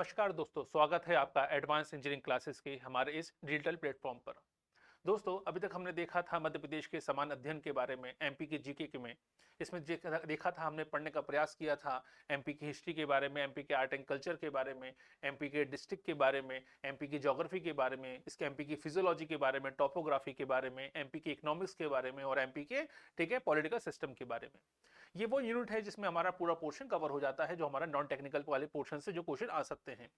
नमस्कार दोस्तों, स्वागत है आपका एडवांस इंजीनियरिंग क्लासेस के हमारे इस डिजिटल प्लेटफॉर्म पर। दोस्तों, अभी तक हमने देखा था मध्य प्रदेश के समान अध्ययन के बारे में, एमपी के जीके के में। इसमें देखा था, हमने पढ़ने का प्रयास किया था एमपी की हिस्ट्री के बारे में, एमपी के आर्ट एंड कल्चर के बारे में, एमपी के डिस्ट्रिक्ट के बारे में, एमपी की ज्योग्राफी के बारे में, इसके एमपी की फिजियोलॉजी के बारे में, टोपोग्राफी के बारे में, एमपी के इकोनॉमिक्स के बारे में और एमपी के ठीक है पॉलिटिकल सिस्टम के बारे में। ये वो यूनिट है जिसमें हमारा पूरा पोर्शन कवर हो जाता है, जो हमारा नॉन टेक्निकल वाले पोर्शन से जो क्वेश्चन आ सकते हैं।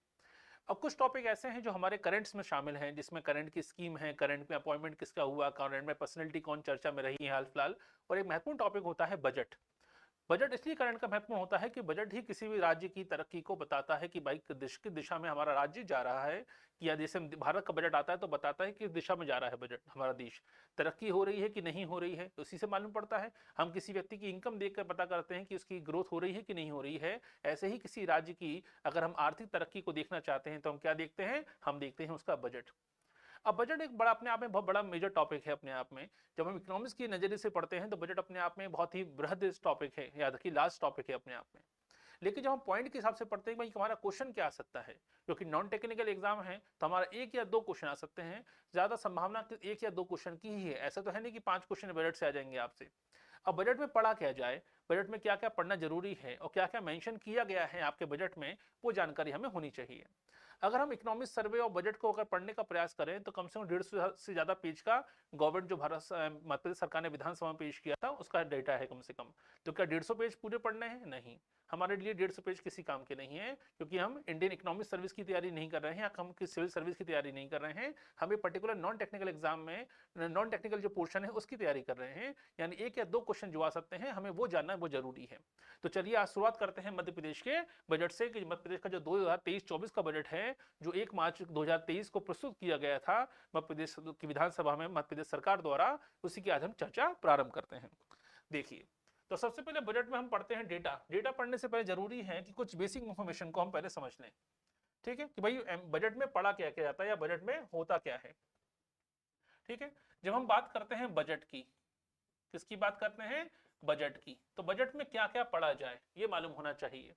अब कुछ टॉपिक ऐसे हैं जो हमारे करंट्स में शामिल हैं, जिसमें करंट की स्कीम है, करंट में अपॉइंटमेंट किसका हुआ, करंट में पर्सनैलिटी कौन चर्चा में रही है हाल फिलहाल। और एक महत्वपूर्ण टॉपिक होता है बजट। बजट इसलिए करंट का महत्वपूर्ण होता है कि बजट ही किसी भी राज्य की तरक्की को बताता है कि भाई किस दिशा में हमारा राज्य जा रहा है। कि या जैसे भारत का बजट आता है तो बताता है किस दिशा में जा रहा है बजट, हमारा देश तरक्की हो रही है कि नहीं हो रही है, तो उसी से मालूम पड़ता है। हम किसी व्यक्ति की इनकम देखकर पता करते हैं कि उसकी ग्रोथ हो रही है कि नहीं हो रही है। ऐसे ही किसी राज्य की अगर हम आर्थिक तरक्की को देखना चाहते हैं तो हम क्या देखते हैं, हम देखते हैं उसका बजट। अब बजट एक बड़ा अपने आप में बहुत बड़ा मेजर टॉपिक है अपने आप में। जब हम इकोनॉमिक्स की नजरिए से पढ़ते हैं तो बजट अपने आप में बहुत ही बृहद टॉपिक है, याद रखिए लार्ज टॉपिक है अपने आप में। लेकिन जब हम पॉइंट के हिसाब से पढ़ते हैं भाई हमारा क्वेश्चन क्या आ सकता है, क्योंकि नॉन टेक्निकल एग्जाम है तो हमारा एक या दो क्वेश्चन आ सकते हैं। ज्यादा संभावना एक या दो क्वेश्चन की ही है, ऐसा तो है नहीं कि 5 क्वेश्चन बजट से आ जाएंगे आपसे। अब बजट में पढ़ा क्या जाए, बजट में क्या क्या पढ़ना जरूरी है और क्या क्या मेंशन किया गया है आपके बजट में, वो जानकारी हमें होनी चाहिए। अगर हम इकोनॉमिक सर्वे और बजट को अगर पढ़ने का प्रयास करें तो कम से कम 150 से ज्यादा पेज का गवर्नमेंट जो मध्य प्रदेश सरकार ने विधानसभा में पेश किया था उसका डेटा है कम से कम। तो क्या 150 पेज पूरे पढ़ने हैं? नहीं, हमारे लिए 150 पेज किसी काम के नहीं है, क्योंकि हम इंडियन इकोनॉमिक सर्विस की तैयारी नहीं कर रहे हैं या हम सिविल सर्विस की तैयारी नहीं कर रहे हैं। हम एक पर्टिकुलर नॉन टेक्निकल एग्जाम में नॉन टेक्निकल जो पोर्शन है उसकी तैयारी कर रहे हैं। यानी एक या दो क्वेश्चन जो आ सकते हैं, हमें वो जानना वो जरूरी है। तो चलिए आज शुरुआत करते हैं मध्य प्रदेश के बजट से, कि मध्य प्रदेश का जो 2023-24 का बजट है, जो 1 मार्च 2023 को प्रस्तुत किया गया था मध्य प्रदेश की विधानसभा में मध्य प्रदेश सरकार द्वारा, उसी की आज हम चर्चा प्रारंभ करते हैं। देखिए, तो सबसे पहले बजट में हम पढ़ते हैं डेटा। डेटा पढ़ने से पहले जरूरी है कि कुछ बेसिक इंफॉर्मेशन को हम पहले समझ लें। ठीक है, कि भाई बजट में पढ़ा क्या क्या जाता है या बजट में होता क्या है। ठीक है, जब हम बात करते हैं बजट की, किसकी बात करते हैं? बजट की। तो बजट में क्या क्या पढ़ा जाए ये मालूम होना चाहिए।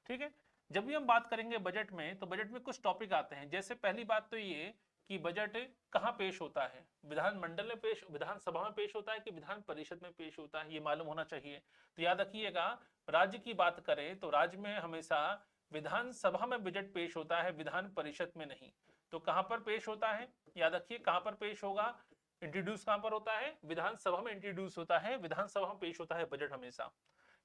ठीक है, जब भी हम बात करेंगे बजट में तो बजट में कुछ टॉपिक आते हैं। जैसे पहली बात तो ये कि बजट कहाँ पेश होता है, विधानमंडल में पेश, विधानसभा में पेश होता है कि विधान परिषद में पेश होता है, ये मालूम होना चाहिए। तो याद रखिएगा, राज्य की बात करें तो राज्य में हमेशा विधानसभा में बजट पेश होता है, विधान परिषद में नहीं। तो कहां पर पेश होता है, याद रखिए कहां पर पेश होगा, इंट्रोड्यूस कहां पर होता है, विधानसभा में इंट्रोड्यूस होता है, विधानसभा में पेश होता है बजट हमेशा।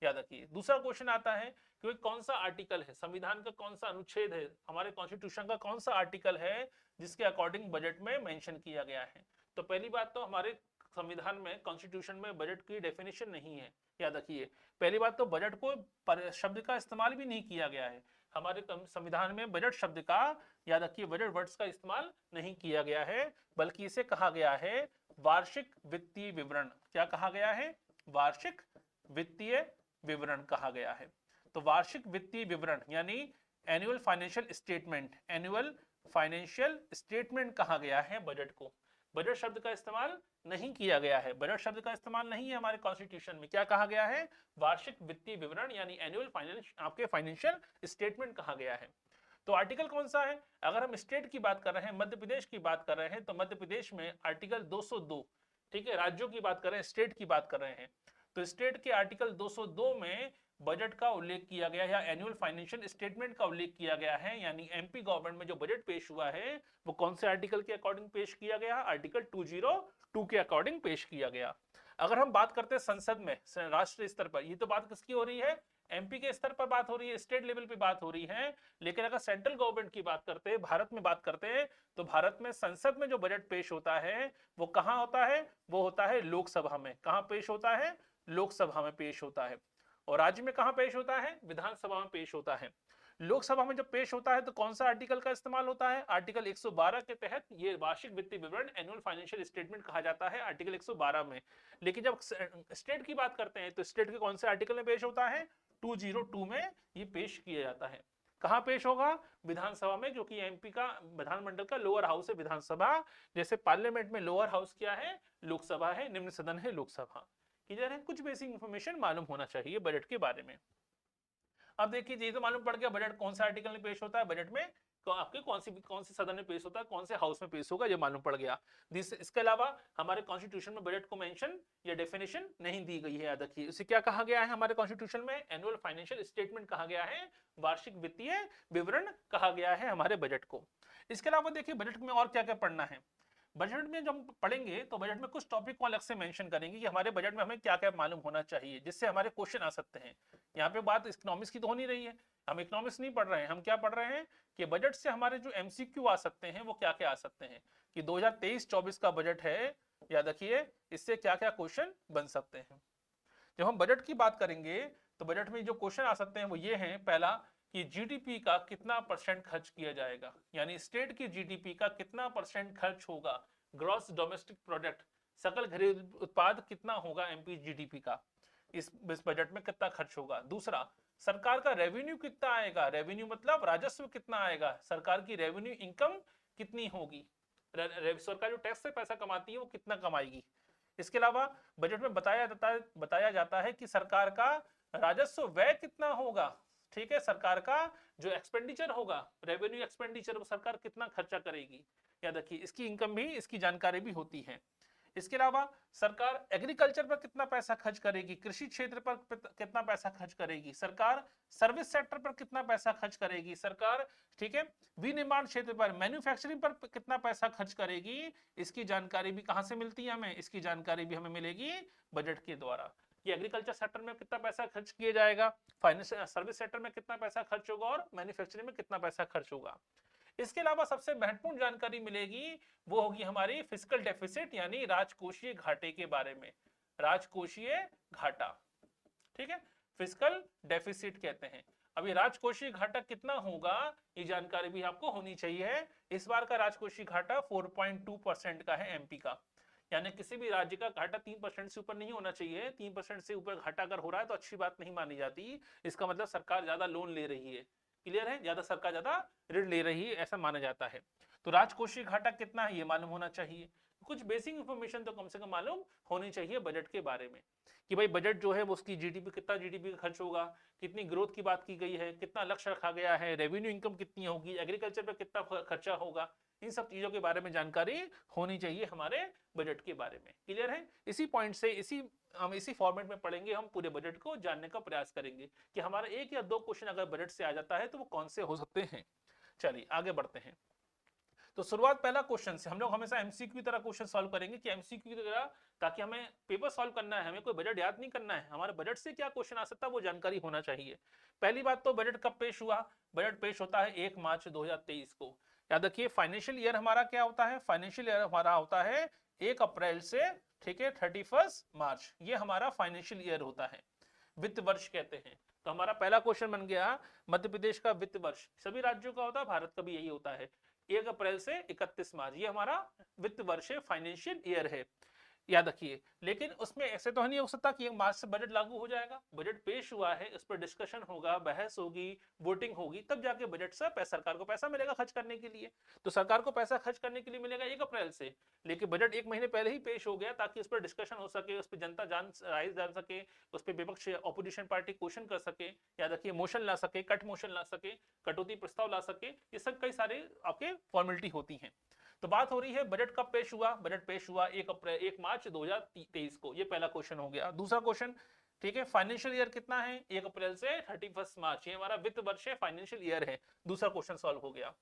याद रखिए। दूसरा क्वेश्चन आता है कि कौन सा आर्टिकल है, संविधान का कौन सा अनुच्छेद है, हमारे कॉन्स्टिट्यूशन का कौन सा आर्टिकल है जिसके अकॉर्डिंग बजट में मेंशन किया गया है। तो पहली बात तो हमारे संविधान में, कॉन्स्टिट्यूशन में बजट की डेफिनेशन नहीं है। याद रखिए, पहली बात तो बजट को शब्द का इस्तेमाल भी नहीं किया गया है हमारे संविधान में, बजट शब्द का, याद रखिए बजट वर्ड्स का इस्तेमाल नहीं किया गया है, बल्कि इसे कहा गया है वार्षिक वित्तीय विवरण। क्या कहा गया है? वार्षिक वित्तीय विवरण कहा गया है। तो वार्षिक वित्तीय विवरण यानी annual financial statement, annual financial statement कहा गया है बजट को। बजट शब्द का इस्तेमाल नहीं किया गया है, बजट शब्द का इस्तेमाल नहीं है हमारे कॉन्स्टिट्यूशन में। क्या कहा गया है? वार्षिक वित्तीय विवरण यानी एनुअल फाइनेंस, आपके फाइनेंशियल स्टेटमेंट कहा गया है। तो आर्टिकल कौन सा है? अगर हम स्टेट की बात कर रहे हैं, मध्य प्रदेश की बात कर रहे हैं, तो मध्य प्रदेश में आर्टिकल 202। ठीक है, राज्यों की बात कर रहे हैं, स्टेट की बात कर रहे हैं, तो स्टेट के आर्टिकल 202 में बजट का उल्लेख किया गया है या एनुअल फाइनेंशियल स्टेटमेंट का उल्लेख किया गया है। यानी एमपी गवर्नमेंट में जो बजट पेश हुआ है वो कौन से आर्टिकल के अकॉर्डिंग पेश किया गया? आर्टिकल 202 के अकॉर्डिंग पेश किया गया। अगर हम बात करते हैं संसद में, राष्ट्रीय स्तर पर, ये तो बात किसकी हो रही है? एमपी के स्तर पर बात हो रही है, स्टेट लेवल पे बात हो रही है। लेकिन अगर सेंट्रल गवर्नमेंट की बात करते हैं, भारत में बात करते हैं, तो भारत में संसद में जो बजट पेश होता है वो कहां होता है? वो होता है लोकसभा में। कहां पेश होता है? लोकसभा में पेश होता है। और राज्य में कहां पेश होता है? विधानसभा में पेश होता है। लोकसभा में जब पेश होता है तो कौन सा आर्टिकल का इस्तेमाल होता है? आर्टिकल 112 के तहत ये वार्षिक वित्तीय विवरण, एनुअल फाइनेंशियल स्टेटमेंट कहा जाता है, आर्टिकल 112 में। लेकिन जब स्टेट की बात करते हैं तो स्टेट के कौन से आर्टिकल में पेश होता है? 202 में ये पेश किया जाता है। कहां पेश होगा? विधानसभा में, जो कि एमपी का विधानमंडल का लोअर हाउस है विधानसभा। जैसे पार्लियामेंट में लोअर हाउस क्या है? लोकसभा है, निम्न सदन है लोकसभा। क्लियर है? कुछ बेसिक इंफॉर्मेशन मालूम होना चाहिए बजट के बारे में। अब देखिए ये तो मालूम पड़ गया बजट कौन सा आर्टिकल में पेश होता है, बजट में आपके कौन से सदन में पेश होता है, कौन से हाउस में पेश होगा, ये मालूम पड़ गया। इसके अलावा हमारे कॉन्स्टिट्यूशन में बजट को मेंशन या डेफिनेशन नहीं दी गई है, याद रखिए। उसे क्या कहा गया है हमारे कॉन्स्टिट्यूशन में, एनुअल फाइनेंशियल स्टेटमेंट कहा गया है, वार्षिक वित्तीय विवरण कहा गया है हमारे बजट को। इसके अलावा देखिए बजट में और क्या क्या पढ़ना है। बजट में जब हम पढ़ेंगे तो बजट में कुछ टॉपिक को अलग से मेंशन करेंगे कि हमारे बजट में हमें क्या क्या मालूम होना चाहिए, जिससे हमारे क्वेश्चन आ सकते हैं। यहाँ पे बात इकोनॉमिक्स की तो हो नहीं रही है, हम इकोनॉमिक्स नहीं पढ़ रहे हैं, हम क्या पढ़ रहे हैं कि बजट से हमारे जो एमसीक्यू आ सकते हैं वो क्या क्या आ सकते हैं, कि 2023-24 का बजट है, याद रखिए इससे क्या क्या क्वेश्चन बन सकते हैं। जब हम बजट की बात करेंगे तो बजट में जो क्वेश्चन आ सकते हैं वो ये हैं, पहला कि जीडीपी का कितना % खर्च किया जाएगा, यानी स्टेट की जीडीपी का कितना % खर्च होगा, ग्रॉस डोमेस्टिक प्रोडक्ट, सकल घरेलू उत्पाद कितना होगा एमपी जीडीपी का, इस बजट में कितना खर्च होगा। दूसरा, सरकार का रेवेन्यू कितना आएगा, रेवेन्यू मतलब राजस्व कितना आएगा, सरकार की रेवेन्यू इनकम कितनी होगी, सरकार जो टैक्स से पैसा कमाती है वो कितना कमाएगी। इसके अलावा बजट में बताया जाता है कि सरकार का राजस्व व्यय कितना होगा, ठीक है, सरकार का जो एक्सपेंडिचर होगा, रेवेन्यू एक्सपेंडिचर, वो सरकार कितना खर्चा करेगी, याद रखिए इसकी इनकम भी, इसकी जानकारी भी होती है। इसके अलावा सरकार एग्रीकल्चर पर कितना पैसा खर्च करेगी, कृषि क्षेत्र पर कितना पैसा खर्च करेगी, सरकार सर्विस सेक्टर पर कितना पैसा खर्च करेगी, सरकार, ठीक है, विनिर्माण क्षेत्र पर, मैन्युफैक्चरिंग पर कितना पैसा खर्च करेगी, इसकी जानकारी भी कहां से मिलती है हमें, इसकी जानकारी भी हमें मिलेगी बजट के द्वारा। कि एग्रीकल्चर सेक्टर में कितना पैसा खर्च किया जाएगा, फाइनेंस सर्विस सेक्टर में कितना पैसा खर्च होगा और मैन्युफैक्चरिंग में कितना पैसा खर्च होगा। इसके अलावा सबसे महत्वपूर्ण जानकारी मिलेगी वो होगी हमारी फिस्कल डेफिसिट, यानी राजकोषीय घाटे के बारे में, राजकोषीय घाटा, ठीक है, फिस्कल डेफिसिट कहते हैं। अभी राजकोषीय घाटा कितना होगा ये जानकारी भी आपको होनी चाहिए। इस बार का राजकोषीय घाटा 4.2% का है एमपी का, यानी किसी भी राज्य का घाटा 3% से ऊपर नहीं होना चाहिए। 3% से ऊपर घाटा अगर हो रहा है तो अच्छी बात नहीं मानी जाती, इसका मतलब सरकार ज्यादा लोन ले रही है, क्लियर है, ज्यादा सरकार ज्यादा ऋण ले रही है ऐसा माना जाता है। तो राजकोषीय घाटा कितना है ये मालूम होना चाहिए, कुछ बेसिक इंफॉर्मेशन तो कम से कम मालूम होनी चाहिए बजट के बारे में, कि भाई बजट जो है वो उसकी जीडीपी, कितना जीडीपी का खर्च होगा, कितनी ग्रोथ की बात की गई है, कितना लक्ष्य रखा गया है, रेवेन्यू इनकम कितनी होगी, एग्रीकल्चर पर कितना खर्चा होगा, इन सब चीजों के बारे में जानकारी होनी चाहिए हमारे बजट के बारे में, क्लियर है। इसी पॉइंट से हम इसी फॉर्मेट में पढ़ेंगे, हम पूरे बजट को जानने का प्रयास करेंगे कि हमारा 1 या 2 क्वेश्चन अगर बजट से आ जाता है तो वो कौन से हो सकते हैं। चलिए आगे बढ़ते हैं। तो शुरुआत पहला क्वेश्चन से, हम लोग हमेशा एमसीक्यू की तरह क्वेश्चन सॉल्व करेंगे, कि एमसीक्यू की तरह, ताकि हमें पेपर सॉल्व करना है, हमें कोई बजट याद नहीं करना है, हमारे बजट से क्या क्वेश्चन आ सकता है वो जानकारी होना चाहिए। पहली बात तो बजट कब पेश हुआ, बजट पेश होता है 1 मार्च 2023 को। याद रखिए फाइनेंशियल ईयर हमारा क्या होता है, फाइनेंशियल ईयर हमारा होता है 1 अप्रैल से, ठीक है, 31 मार्च, ये हमारा फाइनेंशियल ईयर होता है, वित्त वर्ष कहते हैं। तो हमारा पहला क्वेश्चन बन गया मध्य प्रदेश का वित्त वर्ष, सभी राज्यों का होता है, भारत का भी यही होता है, 1 अप्रैल से 31 मार्च, ये हमारा वित्त वर्ष है, फाइनेंशियल ईयर है, याद रखिए। लेकिन उसमें ऐसे तो नहीं हो सकता कि 1 मार्च से बजट लागू हो जाएगा, बजट पेश हुआ है, उस पर डिस्कशन होगा, बहस होगी, वोटिंग होगी, तब जाके बजट से सरकार को पैसा मिलेगा खर्च करने के लिए। तो सरकार को पैसा खर्च करने के लिए मिलेगा 1 अप्रैल से, लेकिन बजट 1 महीने पहले ही पेश हो गया ताकि उस पर डिस्कशन हो सके, उस पर जनता राय जान सके, उस पर विपक्ष अपोजिशन पार्टी क्वेश्चन कर सके, याद रखिए मोशन ला सके, कट मोशन ला सके, कटौती प्रस्ताव ला सके, ये सब कई सारे आपके फॉर्मेलिटी होती हैं। तो बात हो रही है बजट कब पेश हुआ, बजट पेश हुआ 1 मार्च 2023 को, ये पहला क्वेश्चन हो गया। दूसरा क्वेश्चन, ठीक है, फाइनेंशियल ईयर कितना है, 1 अप्रैल से 31 मार्च, ये हमारा वित्त वर्ष है, फाइनेंशियल ईयर है, दूसरा क्वेश्चन सॉल्व हो गया।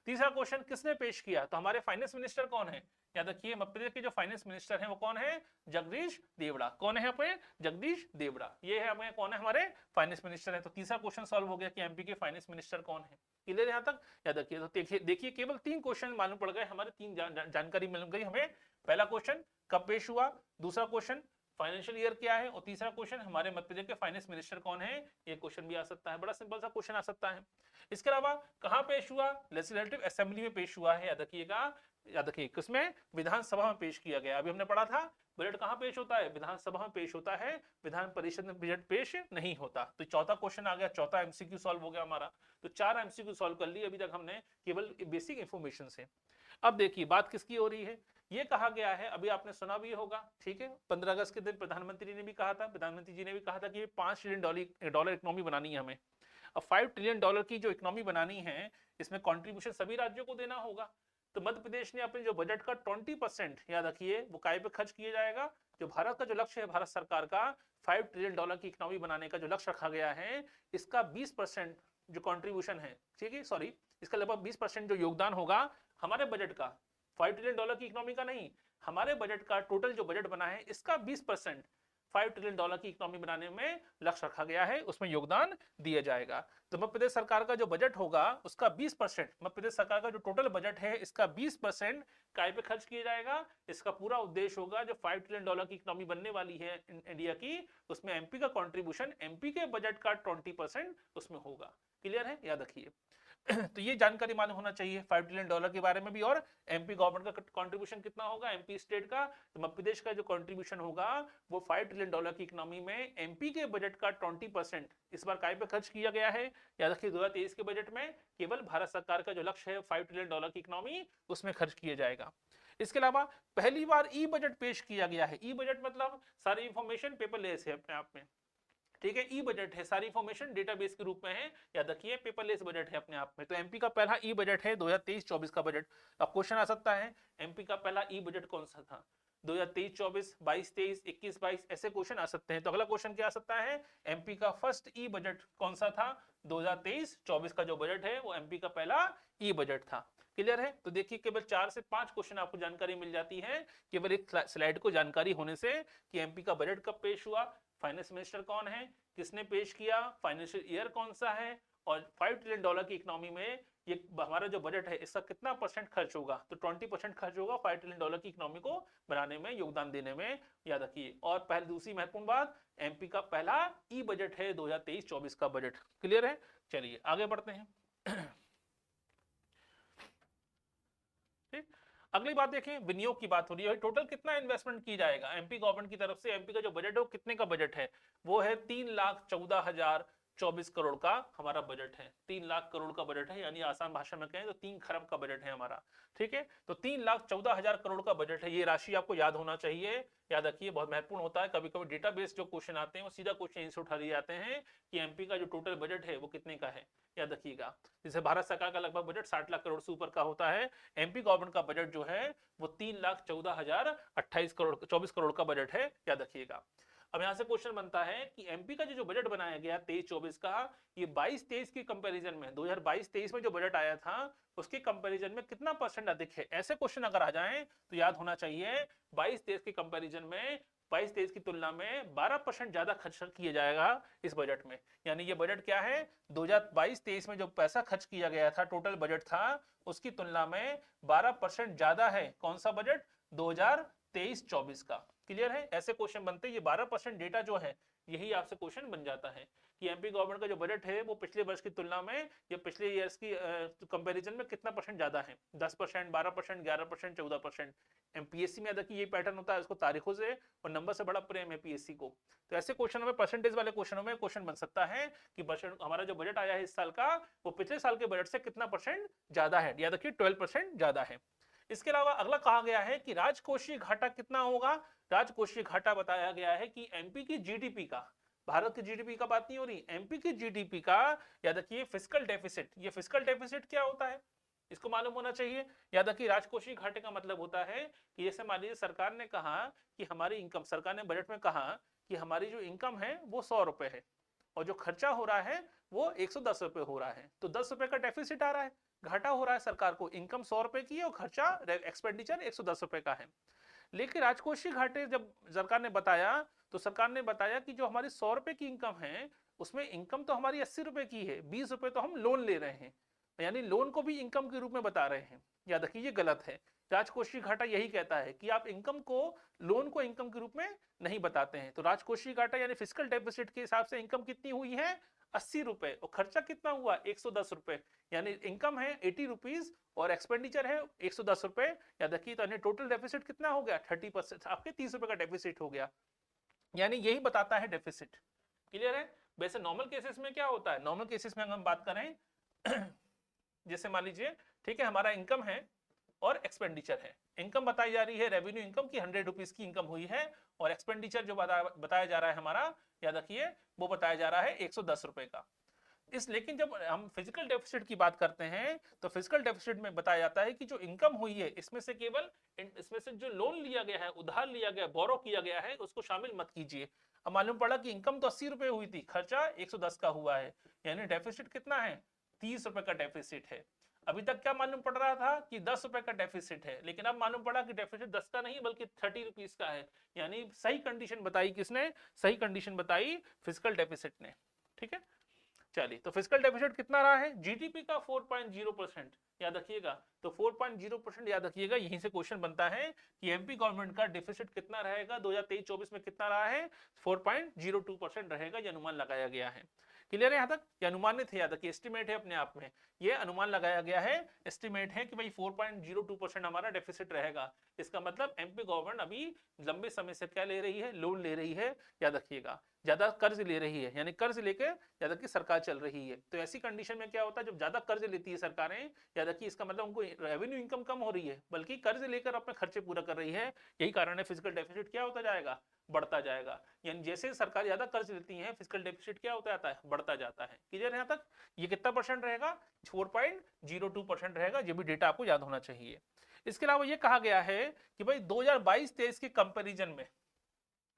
तीसरा क्वेश्चन किसने पेश किया, तो हमारे फाइनेंस मिनिस्टर कौन है, याद रखिए मध्य प्रदेश के जो फाइनेंस मिनिस्टर हैं वो कौन है, जगदीश देवड़ा। कौन है यहाँ पे, जगदीश देवड़ा, ये है हमें कौन है, हमारे फाइनेंस मिनिस्टर है। तो तीसरा क्वेश्चन सॉल्व हो गया कि एमपी के फाइनेंस मिनिस्टर कौन है, क्लियर यहाँ तक, याद रखिए। तो देखिए केवल 3 क्वेश्चन मालूम पड़ गए हमारे, 3 जानकारी मिल गई हमें। पहला क्वेश्चन कब पेश हुआ, दूसरा क्वेश्चन फाइनेंशियल ईयर क्या है, और तीसरा क्वेश्चन हमारे मध्य प्रदेश के फाइनेंस मिनिस्टर कौन है, ये क्वेश्चन भी आ सकता है, बड़ा सिंपल सा क्वेश्चन आ सकता है। इसके अलावा कहां पेश हुआ, लेजिस्लेटिव असेंबली में पेश हुआ है, याद रखिएगा, याद रखिए किसमें, विधानसभा में पेश किया गया। अभी हमने पढ़ा था बजट कहां पेश होता है, विधानसभा में पेश होता है, विधान परिषद में बजट पेश नहीं होता। तो चौथा क्वेश्चन आ गया, चौथा एमसीक्यू सॉल्व हो गया हमारा। तो 4 एमसीक्यू सॉल्व कर लिए अभी तक हमने केवल बेसिक इंफॉर्मेशन से। अब देखिए बात किसकी हो रही है, ये कहा गया है, अभी आपने सुना भी होगा, ठीक है, 15 अगस्त के दिन प्रधानमंत्री ने भी कहा था, प्रधानमंत्री जी ने भी कहा था कि $5 ट्रिलियन इकोनॉमी बनानी है हमें। अब $5 ट्रिलियन की जो इकोनॉमी बनानी है, इसमें कंट्रीब्यूशन सभी राज्यों को देना होगा। तो मध्य प्रदेश ने अपने जो बजट का 20% याद रखिए वो काय पे खर्च किया जाएगा। जो भारत का जो लक्ष्य है, भारत सरकार का $5 ट्रिलियन की इकोनॉमी बनाने का जो लक्ष्य रखा गया है, इसका 20% जो कंट्रीब्यूशन है, ठीक है, सॉरी, इसका लगभग 20% जो योगदान होगा हमारे बजट का, $5 ट्रिलियन की इकोनॉमी का नहीं, हमारे बजट का टोटल जो बजट बना है इसका 20% $5 ट्रिलियन की इकोनॉमी बनाने में लक्ष्य रखा गया है, उसमें योगदान दिया जाएगा। तो मध्य प्रदेश सरकार का जो बजट होगा उसका 20%, मध्य प्रदेश सरकार का जो टोटल बजट है इसका 20% काय पे खर्च किया जाएगा। इसका पूरा उद्देश्य होगा जो $5 ट्रिलियन की इकोनॉमी बनने वाली है इंडिया की, उसमें एमपी का कंट्रीब्यूशन, एमपी के बजट का 20% उसमें होगा। क्लियर है, याद रखिए। तो ये जानकारी मालूम होना चाहिए $5 ट्रिलियन के बारे में भी, और एमपी गवर्नमेंट का कंट्रीब्यूशन कितना होगा एमपी स्टेट का। तो मध्य प्रदेश का जो कंट्रीब्यूशन होगा वो $5 ट्रिलियन की इकोनॉमी में एमपी के बजट का 20% इस बार काय पे खर्च किया गया है। याद रखिए 2023 के बजट में केवल भारत सरकार का जो लक्ष्य है $5 ट्रिलियन की इकोनॉमी, उसमें खर्च किया जाएगा। इसके अलावा पहली बार ई बजट पेश किया गया है। ई बजट मतलब सारी इंफॉर्मेशन पेपरलेस है अपने आप में, ठीक है। ई बजट है, सारी इंफॉर्मेशन डेटाबेस के रूप में है, याद रखिए पेपरलेस बजट है अपने आप में। तो एमपी का पहला ई बजट है 2023-24 का बजट। अब क्वेश्चन आ सकता है एमपी का पहला ई बजट कौन सा था, 2023-24, 22-23, 21-22, ऐसे क्वेश्चन आ सकते हैं। तो अगला क्वेश्चन क्या आ सकता है, एमपी का फर्स्ट ई बजट कौन सा था, 2023-24 का जो बजट है वो एमपी का पहला ई बजट था। क्लियर है। तो देखिए केवल 4 से 5 क्वेश्चन आपको जानकारी मिल जाती है केवल एक स्लाइड को जानकारी होने से, कि एमपी का बजट कब पेश हुआ, फाइनेंस मिनिस्टर कौन है, किसने पेश किया, फाइनेंशियल ईयर कौन सा है, और $5 ट्रिलियन की इकोनॉमी में ये हमारा जो बजट है इसका कितना परसेंट खर्च होगा। तो 20% खर्च होगा $5 ट्रिलियन की इकोनॉमी को बनाने में, योगदान देने में, याद रखिए। और पहले दूसरी महत्वपूर्ण बात, एमपी का पहला ई बजट है 2023-24 का बजट। क्लियर है। चलिए आगे बढ़ते हैं। अगली बात देखें, विनियोग की बात हो रही है। टोटल कितना इन्वेस्टमेंट की जाएगा एमपी गवर्नमेंट की तरफ से, एमपी का जो बजट है वो कितने का बजट है, वो है 3,14,024 करोड़ का हमारा बजट है। 3 लाख करोड़ का बजट है, यानी आसान भाषा में कहें तो 3 खरब का बजट है हमारा, ठीक है। तो 3,14,000 करोड़ का बजट है, ये राशि आपको याद होना चाहिए, याद रखिए, बहुत महत्वपूर्ण होता है। कभी कभी डेटाबेस जो क्वेश्चन आते हैं वो सीधा क्वेश्चन से उठा दिए जाते हैं कि एमपी का जो टोटल बजट है वो कितने का है, याद रखिएगा। जैसे भारत सरकार का लगभग बजट 60 लाख करोड़ से ऊपर का होता है, एमपी गवर्नमेंट का बजट जो है वो 3,14,028 करोड़ 24 करोड़ का बजट है, याद रखिएगा। अब यहां से क्वेश्चन बनता है कि एमपी का जो बजट बनाया गया 23-24 का, ये 22-23 की कंपैरिजन में, 2022-23 में जो बजट आया था उसके कंपैरिजन में कितना परसेंट अधिक है। ऐसे क्वेश्चन अगर आ जाएं तो याद होना चाहिए 22-23 के कंपैरिजन में, 22-23 की तुलना में 12% ज्यादा खर्च किया जाएगा इस बजट में। यानी ये बजट क्या है, 2022-23 में जो पैसा खर्च किया गया था, टोटल बजट था, उसकी तुलना में 12% ज्यादा है। कौन सा बजट, 2023-24 का। क्लियर है। ऐसे क्वेश्चन बनते हैं, ये 12% डेटा जो है यही आपसे क्वेश्चन बन जाता है कि एमपी गवर्नमेंट का जो बजट है वो पिछले वर्ष की तुलना में या पिछले ईयर्स की कंपैरिजन में कितना परसेंट ज्यादा है, 10%, 12%, 11%, 14%। एमपीएससी में देखिए ये पैटर्न होता है, इसको तारीखों से और नंबर से बड़ा प्रेम है पीएससी को। तो ऐसे क्वेश्चनों में, परसेंटेज वाले क्वेश्चनों में क्वेश्चन बन सकता है कि हमारा जो बजट आया है इस साल का वो पिछले साल के बजट से कितना परसेंट ज्यादा है, याद रखिए 12% ज्यादा है। इसके अलावा अगला कहा गया है कि राजकोषीय घाटा कितना होगा। राजकोषीय घाटा बताया गया है कि एमपी की जीडीपी का, भारत की जीडीपी का बात नहीं हो रही, एमपी की जीडीपी का, याद रखिए फिस्कल डेफिसिट। ये फिस्कल डेफिसिट क्या होता है इसको मालूम होना चाहिए। याद रखिए राजकोषीय घाटे का मतलब होता है कि जैसे मान लीजिए सरकार ने कहा कि हमारी इनकम, सरकार ने बजट में कहा कि हमारी जो इनकम है वो 100 रुपए है और जो खर्चा हो रहा है वो 110 रुपए हो रहा है, तो 10 रुपए का डेफिसिट आ रहा है, घाटा हो रहा है सरकार को। इनकम 100 रुपए की है और खर्चा एक्सपेंडिचर 110 रुपए का है। लेकिन राजकोषीय घाटे जब सरकार ने बताया तो सरकार ने बताया कि जो हमारी 100 रुपए की इनकम है उसमें इनकम तो हमारी 80 रुपए की है, 20 रुपए तो हम लोन ले रहे हैं, यानी लोन को भी इनकम के रूप में बता रहे हैं। याद रखिए ये गलत है। राजकोषीय घाटा यही कहता है कि आप इनकम को, लोन को इनकम के रूप में नहीं बताते हैं। तो राजकोषीय घाटा यानी फिस्कल डेफिसिट के हिसाब से इनकम कितनी हुई है, 80 रुपए, और खर्चा कितना हुआ 110 रुपए, यानी इनकम है 80 रुपीज और एक्सपेंडिचर है 110 रुपए। याद रखिए तो टोटल डेफिसिट कितना हो गया, 30%, आपके 30 रुपए का डेफिसिट हो गया, यानी यही बताता है डेफिसिट। क्लियर है। वैसे नॉर्मल केसेस में क्या होता है, नॉर्मल केसेस में अगर हम बात करें जैसे मान लीजिए, ठीक है, हमारा इनकम है और एक्सपेंडिचर है। इनकम बताई जा रही है रेवेन्यू इनकम की 100 रुपीज की इनकम हुई है, और एक्सपेंडिचर जो बताया जा रहा है हमारा, याद रखिए वो बताया जा रहा है 110 रुपए का। लेकिन जब हम फिजिकल डेफिसिट की बात करते हैं तो फिजिकल डेफिसिट में बताया जाता है कि जो इनकम हुई है इसमें से केवल इसमें से जो लोन लिया गया है, उधार लिया गया, बोरो किया गया है, उसको शामिल मत कीजिए। अब मालूम पड़ा कि इनकम तो 80 रुपए हुई थी, खर्चा 110 का हुआ है, यानी डेफिसिट कितना है, 30 रुपए का डेफिसिट है। अभी तक क्या मालूम पड़ रहा था कि 10 रुपए का डेफिसिट है, लेकिन अब मालूम पड़ा कि डेफिसिट 10 का नहीं बल्कि 30 रुपीज का है। यानी सही कंडीशन बताई किसने, सही कंडीशन बताई फिजिकल डेफिसिट ने। ठीक है, चलिए, तो फिजिकल डेफिसिट कितना रहा है, जीडीपी का 4.0%, याद रखिएगा। तो 4.0% याद रखिएगा, यहीं से क्वेश्चन बनता है कि एमपी गवर्नमेंट का डेफिसिट कितना रहेगा 2023-24 में, कितना रहा है, 4.02% रहेगा, यह अनुमान लगाया गया है। क्लियर है यहाँ तक, ये अनुमान नहीं थे, याद रखिए एस्टिमेट है अपने आप में, ये अनुमान लगाया गया है, एस्टिमेट है कि भाई 4.02% हमारा डेफिसिट रहेगा। इसका मतलब एमपी गवर्नमेंट अभी लंबे समय से क्या ले रही है, लोन ले रही है, याद रखिएगा, ज्यादा कर्ज ले रही है, यानी कर्ज लेके याद रखिए सरकार चल रही है। तो ऐसी कंडीशन में क्या होता है, जब ज्यादा कर्ज लेती है सरकारें, याद रखिए इसका मतलब उनको रेवेन्यू इनकम कम हो रही है, बल्कि कर्ज लेकर अपने खर्चे पूरा कर रही है। यही कारण है फिजिकल डेफिसिट क्या होता जाएगा, बढ़ता जाएगा। यानी जैसे सरकार ज्यादा कर्ज लेती है, फिजिकल डेफिसिट क्या होता जाता है, बढ़ता जाता है। क्लियर है यहाँ तक, ये कितना परसेंट रहेगा, 4.02% रहेगा, ये भी डेटा आपको याद होना चाहिए। इसके अलावा ये कहा गया है कि भाई 2022-23 के कंपैरिजन में,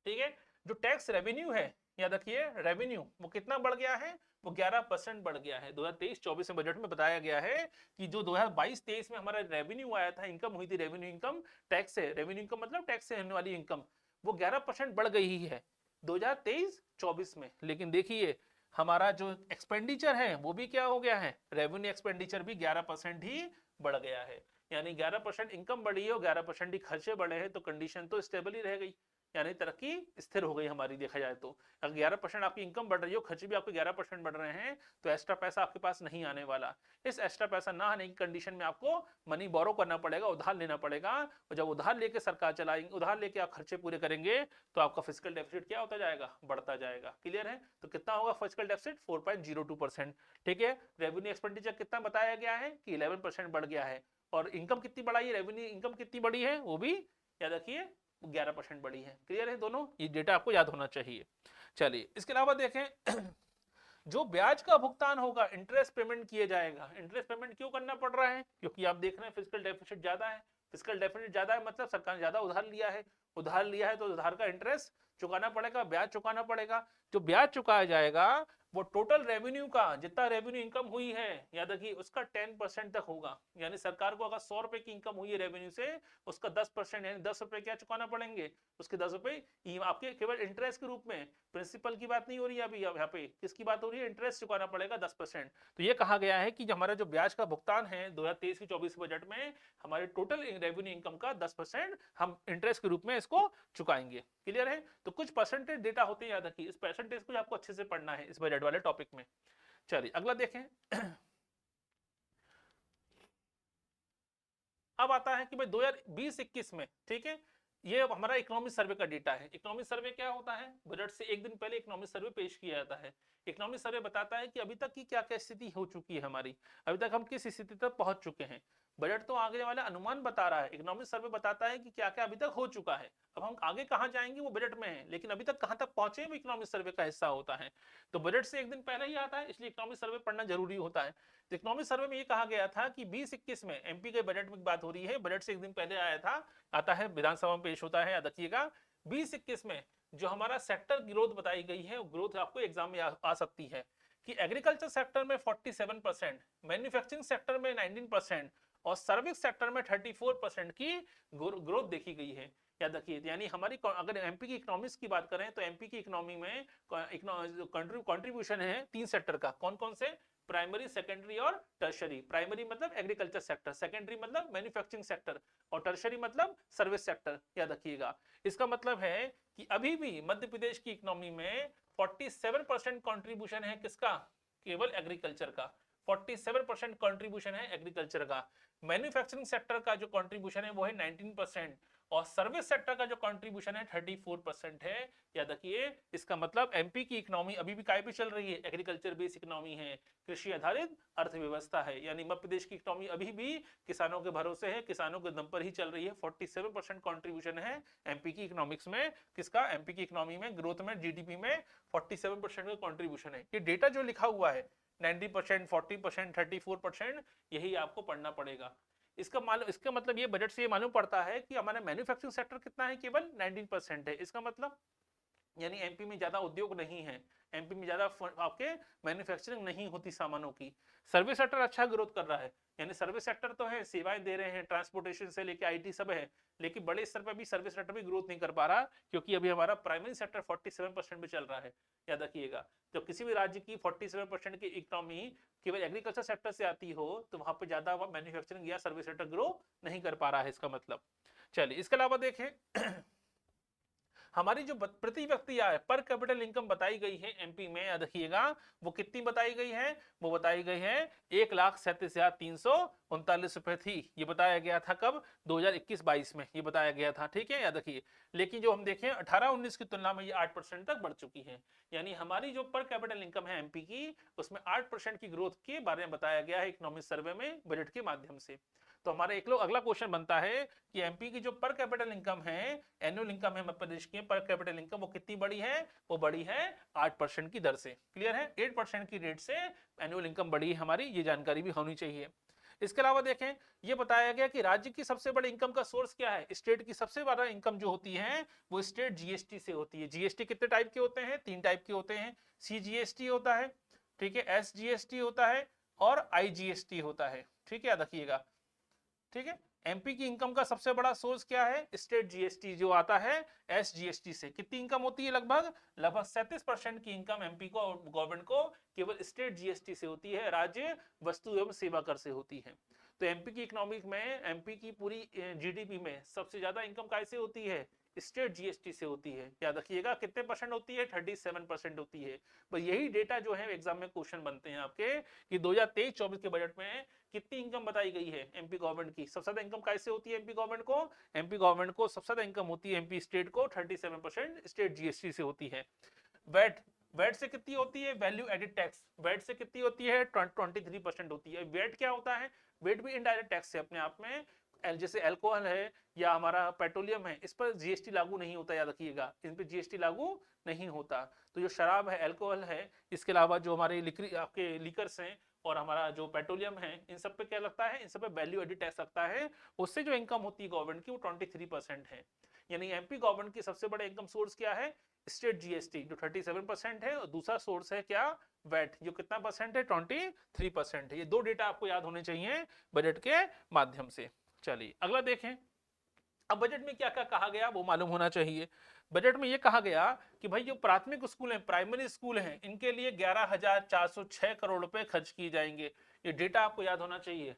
ठीक है, जो टैक्स रेवेन्यू है, याद रखिए रेवेन्यू वो कितना बढ़ गया है, वो 11% बढ़ गया है। 2023-24 में बजट में बताया गया है कि जो 2022-23 में हमारा रेवेन्यू आया था, इनकम हुई थी, रेवेन्यू इनकम टैक्स से, रेवेन्यू इनकम मतलब टैक्स से होने वाली इनकम, वो 11% बढ़ गई है 2023-24 में। लेकिन देखिए हमारा जो एक्सपेंडिचर है वो भी क्या हो गया है, रेवेन्यू एक्सपेंडिचर भी 11% ही बढ़ गया है। यानी 11% इनकम बढ़ी है और 11% ही खर्चे बढ़े हैं, तो कंडीशन तो स्टेबल ही रह गई, यानी तरक्की स्थिर हो गई हमारी। देखा जाए तो अगर 11% आपकी इनकम बढ़ रही हो, खर्चे भी आपके 11% बढ़ रहे हैं, तो एक्स्ट्रा पैसा आपके पास नहीं आने वाला। इस एक्स्ट्रा पैसा ना आने की कंडीशन में आपको मनी बोरो करना पड़ेगा, उधार लेना पड़ेगा, और जब उधार लेके सरकार चलाएंगे, उधार लेके आप खर्चे पूरे करेंगे, तो आपका फिजिकल डेफिसिट क्या होता जाएगा, बढ़ता जाएगा। क्लियर है, तो कितना होगा फिजिकल डेफिसिट, 4.02%। ठीक है, रेवेन्यू एक्सपेंडिचर कितना बताया गया है कि 11% बढ़ गया है, और इनकम कितनी बढ़ाई है, रेवेन्यू इनकम कितनी बढ़ी है, वो भी याद रखिए 11% बढ़ी है। क्लियर है दोनों, ये डेटा आपको याद होना चाहिए। चलिए, इसके अलावा देखें जो ब्याज का भुगतान होगा, इंटरेस्ट पेमेंट किया जाएगा। इंटरेस्ट पेमेंट क्यों करना पड़ रहा है, क्योंकि आप देख रहे हैं फिजिकल डेफिसिट ज्यादा है। फिजिकल डेफिसिट ज्यादा है मतलब सरकार ने ज्यादा उधार लिया है, उधार लिया है तो उधार का इंटरेस्ट चुकाना पड़ेगा, ब्याज चुकाना पड़ेगा। जो ब्याज चुकाया जाएगा वो टोटल रेवेन्यू का, जितना रेवेन्यू इनकम हुई है, याद रखिए उसका 10% तक होगा। यानी सरकार को अगर 100 रुपए की इनकम हुई है रेवेन्यू से, उसका 10% यानी 10 रुपए क्या चुकाना पड़ेंगे, उसके 10 रुपए आपके केवल इंटरेस्ट के रूप में, प्रिंसिपल की बात नहीं हो रही है अभी यहाँ पे, किसकी बात हो रही है, इंटरेस्ट चुकाना पड़ेगा 10%। तो ये कहा गया है कि जो हमारा जो ब्याज का भुगतान है 2023-24 बजट में, हमारे टोटल रेवेन्यू इनकम का 10% हम इंटरेस्ट के रूप में इसको चुकाएंगे। क्लियर है, तो कुछ परसेंटेज डेटा होते हैं, याद रखिए इस परसेंटेज को आपको अच्छे से पढ़ना है इस बजट वाले टॉपिक में। चलिए अगला देखें अब आता है कि भाई 2020-21 में, ठीक है, ये हमारा इकोनॉमिक सर्वे का डेटा है। इकोनॉमिक सर्वे क्या होता है, बजट से एक दिन पहले इकोनॉमिक सर्वे पेश किया जाता है। इकोनॉमिक सर्वे बताता है कि अभी तक की क्या क्या स्थिति हो चुकी है हमारी, अभी तक हम किस स्थिति तक पहुंच चुके हैं। बजट तो आगे वाला अनुमान बता रहा है, इकोनॉमिक सर्वे बताता है कि क्या क्या अभी तक हो चुका है। अब हम आगे कहां जाएंगे वो बजट में है, लेकिन अभी तक कहां तक पहुंचे वो इकोनॉमिक सर्वे का हिस्सा होता है। तो बजट से एक दिन पहले ही आता है, इसलिए इकोनॉमिक सर्वे पढ़ना जरूरी होता है। तो इकोनॉमिक सर्वे में ये कहा गया था कि 20-21 में एमपी के बजट में बात हो रही है, बजट से एक दिन पहले आया था, आता है विधानसभा में पेश होता है, याद रखिएगा। 20-21 में जो हमारा सेक्टर ग्रोथ बताई गई है, ग्रोथ आपको एग्जाम में आ सकती है कि एग्रीकल्चर सेक्टर में 47%, मैन्युफैक्चरिंग सेक्टर में 19% और सर्विस सेक्टर में 34% की ग्रोथ देखी गई है। याद रखिए, यानी हमारी अगर एमपी की इकोनॉमिक्स की बात करें तो एमपी की इकोनॉमी में कंट्रीब्यूशन है 3 सेक्टर का। कौन कौन से, प्राइमरी, सेकेंडरी और टर्शरी। प्राइमरी मतलब एग्रीकल्चर सेक्टर, सेकेंडरी मतलब मैन्युफैक्चरिंग सेक्टर, और टर्शरी मतलब सर्विस सेक्टर। याद रखिएगा, इसका मतलब है कि अभी भी मध्य प्रदेश की इकोनॉमी में 47% कंट्रीब्यूशन है किसका, केवल एग्रीकल्चर का। 47% कंट्रीब्यूशन है एग्रीकल्चर का। मैन्युफैक्चरिंग सेक्टर का जो कंट्रीब्यूशन है वो है 19%, और सर्विस सेक्टर का जो कंट्रीब्यूशन है 34% है। याद रखिए, इसका मतलब एमपी की इकोनॉमी अभी भी काय पे चल रही है, एग्रीकल्चर बेस्ड इकोनॉमी है, कृषि आधारित अर्थव्यवस्था है। यानी मध्य प्रदेश की इकोनॉमी अभी भी किसानों के भरोसे है, किसानों के दम पर ही चल रही है। 47% कंट्रीब्यूशन है एमपी की इकोनॉमिक्स में, किसका, एमपी की इकोनॉमी में, ग्रोथ में, जीडीपी में 47% का कंट्रीब्यूशन है। ये डेटा जो लिखा हुआ है 90%, 40%, 34%, यही आपको पढ़ना पड़ेगा। इसका मतलब ये बजट से ये मालूम पड़ता है कि हमारा मैन्युफैक्चरिंग सेक्टर कितना है, केवल 19% है। इसका मतलब यानी एमपी में ज्यादा उद्योग नहीं है, एमपी में ज्यादा आपके मैन्युफैक्चरिंग नहीं होती सामानों की। सर्विस सेक्टर अच्छा ग्रोथ कर रहा है, यानी सर्विस सेक्टर तो है, सेवाएं दे रहे हैं, ट्रांसपोर्टेशन से लेके आईटी सब है, लेकिन बड़े स्तर पर भी सर्विस सेक्टर भी ग्रोथ नहीं कर पा रहा, क्योंकि अभी हमारा प्राइमरी सेक्टर 47% पे चल रहा है। याद रखिएगा, जब किसी भी राज्य की 47% की इकोनॉमी केवल एग्रीकल्चर सेक्टर से आती हो, तो वहां पर ज्यादा मैन्युफैक्चरिंग या सर्विस सेक्टर ग्रो नहीं कर पा रहा है, इसका मतलब। चलिए इसके अलावा देखें हमारी जो प्रति व्यक्ति आय पर कैपिटल इनकम बताई गई है एमपी में, याद रखिएगा, वो कितनी बताई गई है? वो बताई गई है 1,37,339 रुपए थी। ये बताया गया था कब? 2021-22 में ये बताया गया था, ठीक है, याद रखिए। लेकिन जो हम देखें 18-19 की तुलना में ये 8% तक बढ़ चुकी है, यानी हमारी जो पर कैपिटल इनकम है एमपी की, उसमें 8% की ग्रोथ के बारे में बताया गया है इकोनॉमिक सर्वे में बजट के माध्यम से। तो हमारा अगला क्वेश्चन बनता है कि एमपी की जो पर कैपिटल इनकम है, एनुअल इनकम है मध्य प्रदेश की पर कैपिटल इनकम, वो कितनी बड़ी है? वो बड़ी है 8% की दर से। क्लियर है? 8% की रेट से एनुअल इनकम बड़ी है हमारी, ये जानकारी भी होनी चाहिए। इसके अलावा देखें, ये बताया गया कि राज्य की सबसे बड़ी इनकम का सोर्स क्या है? स्टेट की सबसे बड़ा इनकम जो होती है वो स्टेट जीएसटी से होती है। जीएसटी कितने टाइप के होते हैं? 3 टाइप के होते हैं। सीजीएसटी होता है, ठीक है, एसजीएसटी होता है और आईजीएसटी होता है, ठीक है, याद रखिएगा, ठीक है। एमपी की इनकम का सबसे बड़ा सोर्स क्या है? स्टेट जीएसटी, जो आता है एसजीएसटी से। कितनी इनकम होती है? लगभग 37% की इनकम एमपी को गवर्नमेंट को केवल स्टेट जीएसटी से होती है, राज्य वस्तु एवं सेवा कर से होती है। तो एमपी की इकोनॉमिक में, एमपी की पूरी जीडीपी में सबसे ज्यादा इनकम कैसे होती है? स्टेट जीएसटी से होती है। याद रखिएगा, कितने परसेंट होती है? 37% होती है। बस यही डेटा जो है एग्जाम में क्वेश्चन बनते हैं आपके कि 2023-24 के बजट में कितनी इनकम बताई गई है एमपी गवर्नमेंट की। सबसे ज्यादा इनकम कैसे होती है एमपी गवर्नमेंट को? एमपी गवर्नमेंट को सबसे ज्यादा इनकम होती है एमपी स्टेट को 37% स्टेट जीएसटी से होती है। वैट, वैट से कितनी होती है? वैल्यू एडिड टैक्स, वैट से कितनी होती है? 23% होती है। वैट क्या होता है? वैट भी इनडायरेक्ट टैक्स है अपने आप में। जैसे अल्कोहल है या हमारा पेट्रोलियम है, इस पर जीएसटी लागू नहीं होता, याद रखिएगा, इन पर जीएसटी लागू नहीं होता। तो जो शराब है, अल्कोहल है, इसके अलावा जो हमारे आपके लीकर्स हैं और हमारा जो पेट्रोलियम है, इन सब पे क्या लगता है? इन सब पे वैल्यू एडिड टैक्स लगता है। उससे जो इनकम होती है गवर्नमेंट की वो 23% है। यानी एमपी गवर्नमेंट की सबसे बड़ा इनकम सोर्स क्या है? स्टेट जीएसटी जो 37% है, और दूसरा सोर्स है क्या? वैट, जो कितना परसेंट है? 23% है। ये दो डेटा आपको याद होने चाहिए बजट के माध्यम से। चलिए अगला देखें। अब बजट में क्या क्या कहा गया वो मालूम होना चाहिए। बजट में ये कहा गया कि भाई जो प्राथमिक स्कूल हैं, प्राइमरी स्कूल हैं, इनके लिए 11,406 करोड़ रुपए खर्च किए जाएंगे। ये डेटा आपको याद होना चाहिए,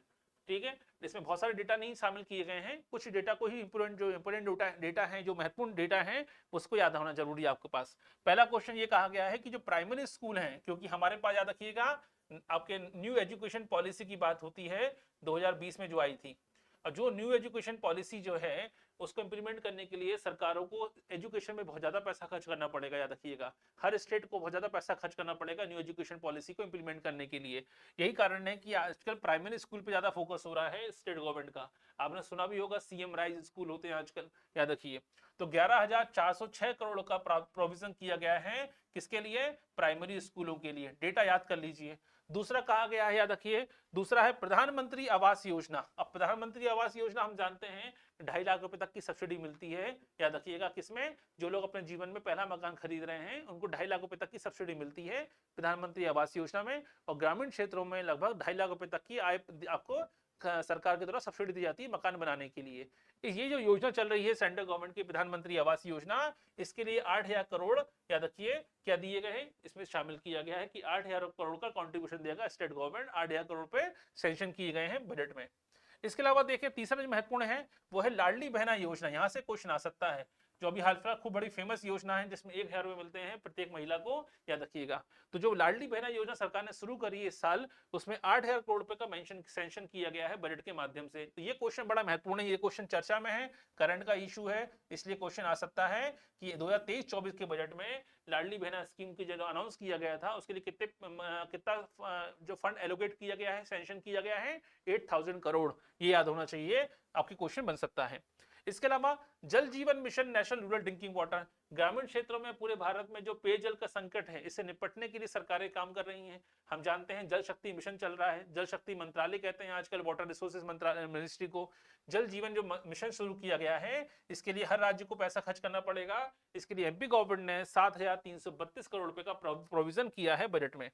ठीक है। इसमें बहुत सारे डेटा नहीं शामिल किए गए हैं, कुछ डेटा को ही इंपोर्टेंट डेटा है, जो महत्वपूर्ण डेटा है, उसको याद होना जरूरी है आपके पास। पहला क्वेश्चन ये कहा गया है कि जो प्राइमरी स्कूल हैं, क्योंकि हमारे पास याद रखिएगा आपके न्यू एजुकेशन पॉलिसी की बात होती है 2020 में जो आई थी, और जो न्यू एजुकेशन पॉलिसी जो है उसको इंप्लीमेंट करने के लिए सरकारों को एजुकेशन में बहुत ज्यादा पैसा खर्च करना पड़ेगा। याद रखिएगा, हर स्टेट को बहुत ज्यादा पैसा खर्च करना पड़ेगा न्यू एजुकेशन पॉलिसी को इंप्लीमेंट करने के लिए। यही कारण है कि आजकल प्राइमरी स्कूल पे ज्यादा फोकस हो रहा है स्टेट गवर्नमेंट का। आपने सुना भी होगा सीएम राइज स्कूल होते हैं आजकल, याद रखिए। तो 11,406 करोड़ का प्रोविजन किया गया है किसके लिए? प्राइमरी स्कूलों के लिए। डेटा याद कर लीजिए। दूसरा कहा गया है, याद रखिए, दूसरा है प्रधानमंत्री आवास योजना। अब प्रधानमंत्री आवास योजना हम जानते हैं 2.5 लाख रुपए तक की सब्सिडी मिलती है। याद रखिएगा, किसमें? जो लोग अपने जीवन में पहला मकान खरीद रहे हैं उनको 2.5 लाख रुपए तक की सब्सिडी मिलती है प्रधानमंत्री आवास योजना में। और ग्रामीण क्षेत्रों में लगभग 2.5 लाख रुपए तक की आय आपको सरकार के द्वारा सब्सिडी दी जाती है मकान बनाने के लिए। ये जो योजना चल रही है सेंट्रल गवर्नमेंट की प्रधानमंत्री आवास योजना, इसके लिए 8,000 करोड़ याद रखिए क्या दिए गए हैं, इसमें शामिल किया गया है कि 8,000 करोड़ का कंट्रीब्यूशन देगा स्टेट गवर्नमेंट। 8,000 करोड़ रुपए सैंक्शन किए गए हैं बजट में। इसके अलावा देखिए तीसरा जो महत्वपूर्ण है वो है लाडली बहना योजना। यहां से क्वेश्चन आ सकता है, जो अभी हाल फिलहाल खूब बड़ी फेमस योजना है जिसमें 1,000 रुपए मिलते हैं प्रत्येक महिला को, याद रखिएगा। तो जो लाडली बहना योजना सरकार ने शुरू करी है इस साल, उसमें 8,000 करोड़ रुपए का मेंशन सैंक्शन किया गया है बजट के माध्यम से। तो ये क्वेश्चन बड़ा महत्वपूर्ण है, ये क्वेश्चन चर्चा में है, करंट का इशू है, इसलिए क्वेश्चन आ सकता है कि 2023-24 के बजट में लाडली बहना स्कीम की जो अनाउंस किया गया था उसके लिए कितना जो फंड एलोकेट किया गया है, सैंक्शन किया गया है 8,000 करोड़। ये याद होना चाहिए, आपके क्वेश्चन बन सकता है। इसके अलावा जल जीवन mission national rural drinking water, ग्रामीण क्षेत्रों में पूरे भारत में जो पेयजल का संकट है इससे निपटने के लिए सरकारें काम कर रही हैं। हम जानते हैं जल शक्ति मिशन चल रहा है, जल शक्ति मंत्रालय कहते हैं आजकल वाटर रिसोर्सेज मंत्रालय मिनिस्ट्री को। जल जीवन जो मिशन शुरू किया गया है इसके लिए हर राज्य को पैसा खर्च करना पड़ेगा। इसके लिए एमपी गवर्नमेंट ने 7,332 करोड़ रुपए का प्रोविजन किया है बजट में।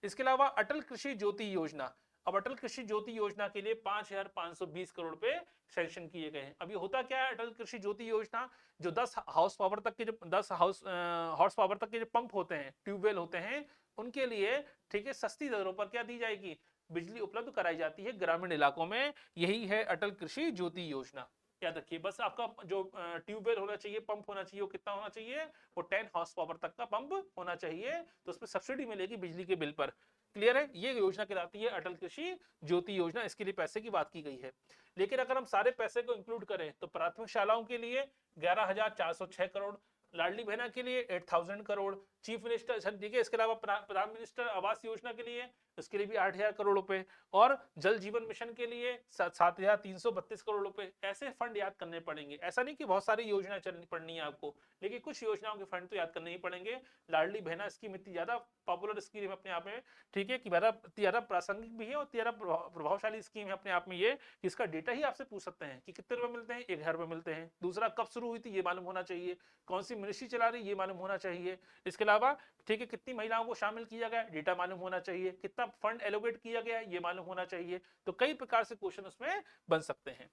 इसके अलावा अटल कृषि ज्योति योजना, अब अटल कृषि ज्योति योजना के लिए 5,520 करोड़ रुपए सैंक्शन किए गए हैं। अब ये होता क्या है अटल कृषि ज्योति योजना, जो 10 हाउस पावर तक के जो 10 हॉर्स पावर तक के जो पंप होते हैं, ट्यूबवेल होते हैं, उनके लिए ठीक है सस्ती दरों पर क्या दी जाएगी, बिजली उपलब्ध कराई जाती है ग्रामीण इलाकों में। यही है अटल कृषि ज्योति योजना। याद रखिए बस आपका जो ट्यूबवेल होना चाहिए, पंप होना चाहिए, वो कितना होना चाहिए, वो 10 हॉर्स पावर तक का पंप होना चाहिए, तो उसमें सब्सिडी मिलेगी बिजली के बिल पर। क्लियर है, ये योजना कहलाती है अटल कृषि ज्योति योजना। इसके लिए पैसे की बात की गई है। लेकिन अगर हम सारे पैसे को इंक्लूड करें तो प्राथमिक शालाओं के लिए 11,406 करोड़, लाडली बहना के लिए 8,000 करोड़, चीफ मिनिस्टर ठीक है, इसके अलावा प्रधानमंत्री आवास योजना के लिए उसके लिए भी 8,000 करोड़ रुपए, और जल जीवन मिशन के लिए 7,332 करोड़ रुपए। ऐसे फंड याद करने पड़ेंगे। ऐसा नहीं कि बहुत सारी योजना चलनी पड़नी है आपको, लेकिन कुछ योजनाओं के फंड तो याद करने ही पड़ेंगे। लाडली बहना स्कीम इतनी ज्यादा पॉपुलर स्कीम अपने आप में, ठीक है, कि ज्यादा प्रासंगिक भी है और ज्यादा प्रभावशाली स्कीम है अपने आप में ये, इसका डेटा ही आपसे पूछ सकते हैं कि कितने रुपए मिलते हैं, 1,000 रुपए मिलते हैं। दूसरा, कब शुरू हुई थी ये मालूम होना चाहिए, कौन सी मिनिस्ट्री चला रही ये मालूम होना चाहिए। इसके अलावा ठीक है कितनी महिलाओं को शामिल किया गया, डेटा मालूम होना चाहिए, कितना फंड एलोकेट किया गया ये मालूम होना चाहिए। तो कई प्रकार से क्वेश्चन उसमें बन सकते हैं।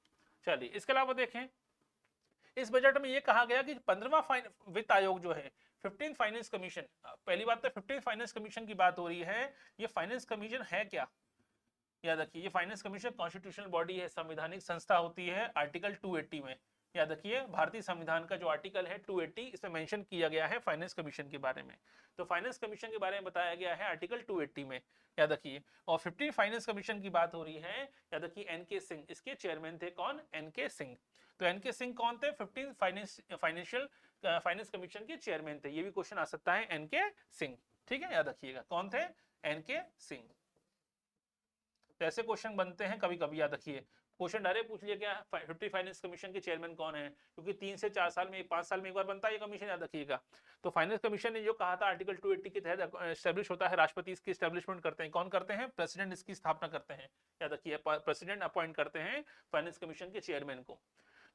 चलिए इसके अलावा देखें, इस बजट में ये कहा गया कि 15वां वित्त आयोग जो है, 15 फाइनेंस कमीशन, पहली बात तो 15 फाइनेंस कमीशन की बात हो रही है। ये फाइनेंस कमीशन है क्या, याद रखिए ये फाइनेंस कमीशन कॉन्स्टिट्यूशनल बॉडी है, संवैधानिक संस्था होती है आर्टिकल 280 में। याद रखिए भारतीय संविधान का जो आर्टिकल है 280, इसमें मेंशन किया गया है फाइनेंस कमीशन के बारे में। तो फाइनेंस कमीशन के बारे में बताया गया है आर्टिकल 280 में, याद रखिए। और 15 फाइनेंस कमीशन की बात हो रही है, याद रखिए एनके सिंह इसके चेयरमैन थे। कौन, एनके सिंह। तो एनके सिंह कौन थे, 15 फाइनेंस कमीशन के चेयरमैन थे। ये भी क्वेश्चन आ सकता है, एनके सिंह, ठीक है, याद रखिएगा कौन थे, एनके सिंह। तो ऐसे क्वेश्चन बनते हैं कभी कभी, याद रखिए। क्वेश्चन डायरेक्ट पूछ लिया क्या 50 फाइनेंस कमीशन के चेयरमैन कौन है, क्योंकि 3 से 4 साल में 5 साल में एक बार बनता है ये कमीशन, याद रखिएगा। तो फाइनेंस कमीशन ने जो कहा था आर्टिकल 280 के तहत एस्टेब्लिश होता है, राष्ट्रपति इसकी एस्टेब्लिशमेंट करते हैं। कौन करते हैं, प्रेसिडेंट इसकी स्थापना करते हैं, याद रखिए प्रेसिडेंट अपॉइंट करते हैं फाइनेंस कमीशन के चेयरमैन को।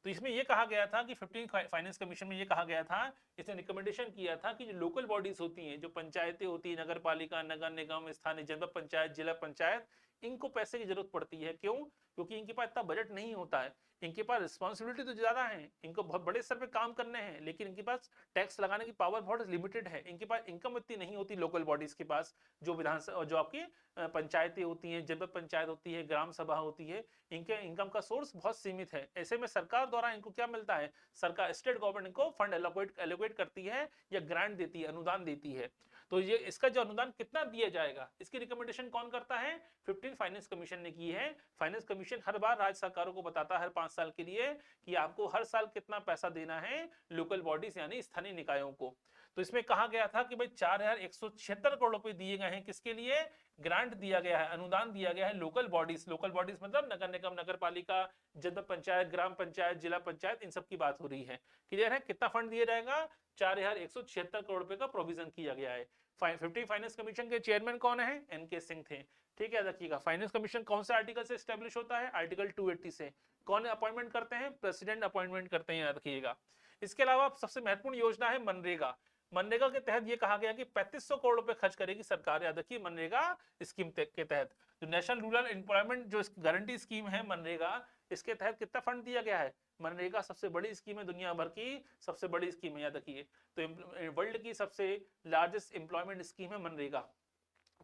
तो इसमें यह कहा गया था कि 15 फाइनेंस कमीशन में यह कहा गया था, इसने रिकमेंडेशन किया था कि जो लोकल बॉडीज होती हैं, जो पंचायतें होती हैं, नगर पालिका, नगर निगम, स्थानीय जनपद पंचायत, जिला पंचायत, इनको पैसे की जरूरत पड़ती है। क्यों, क्योंकि इनके पास इतना बजट नहीं होता है, इनके पास रिस्पॉन्सिबिलिटी तो ज्यादा है, इनको बहुत बड़े स्तर पे काम करने हैं, लेकिन इनके पास टैक्स लगाने की पावर बहुत लिमिटेड है, इनके पास इनकम इतनी नहीं होती लोकल बॉडीज के पास, जो विधानसभा जो आपकी पंचायतें होती हैं, जनपद पंचायत होती है, ग्राम सभा होती है, इनके इनकम का सोर्स बहुत सीमित है। ऐसे में सरकार द्वारा इनको क्या मिलता है, सरकार स्टेट गवर्नमेंट इनको फंड एलोकेट करती है या ग्रांट देती है, अनुदान देती है। तो ये इसका जो अनुदान कितना दिया जाएगा, इसकी रिकमेंडेशन कौन करता है, 15 फाइनेंस कमीशन ने की है। फाइनेंस कमीशन हर बार राज्य सरकारों को बताता है हर 5 साल के लिए कि आपको हर साल कितना पैसा देना है लोकल बॉडीज यानी स्थानीय निकायों को। तो इसमें कहा गया था कि भाई 4,176 करोड़ रुपए दिए गए हैं, किसके लिए, ग्रांट दिया गया है, अनुदान दिया गया है लोकल बॉडीज। लोकल बॉडीज मतलब नगर निगम, नगर पालिका, जनपद पंचायत, ग्राम पंचायत, जिला पंचायत, इन सब की बात हो रही है। क्लियर है, कितना फंड दिया जाएगा, 4,176 करोड़ रुपए का प्रोविजन किया गया है। 50 फाइनेंस कमीशन के चेयरमैन कौन है, एनके सिंह थे, ठीक है, रखिएगा। फाइनेंस कमीशन कौन से आर्टिकल से एस्टेब्लिश होता है, आर्टिकल 280 से। कौन अपॉइंटमेंट करते हैं, प्रेसिडेंट अपॉइंटमेंट करते हैं, याद रखिएगा। इसके अलावा सबसे महत्वपूर्ण योजना है मनरेगा। मनरेगा के तहत ये कहा गया कि 3500 करोड़ रुपए खर्च करेगी सरकार, याद रखिए, मनरेगा स्कीम के तहत। जो नेशनल रूरल एम्प्लॉयमेंट जो गारंटी स्कीम है मनरेगा, इसके तहत कितना फंड दिया गया है। मनरेगा सबसे बड़ी स्कीम है, दुनिया भर की सबसे बड़ी स्कीम है, याद रखिए। तो वर्ल्ड की सबसे लार्जेस्ट एम्प्लॉयमेंट स्कीम है मनरेगा।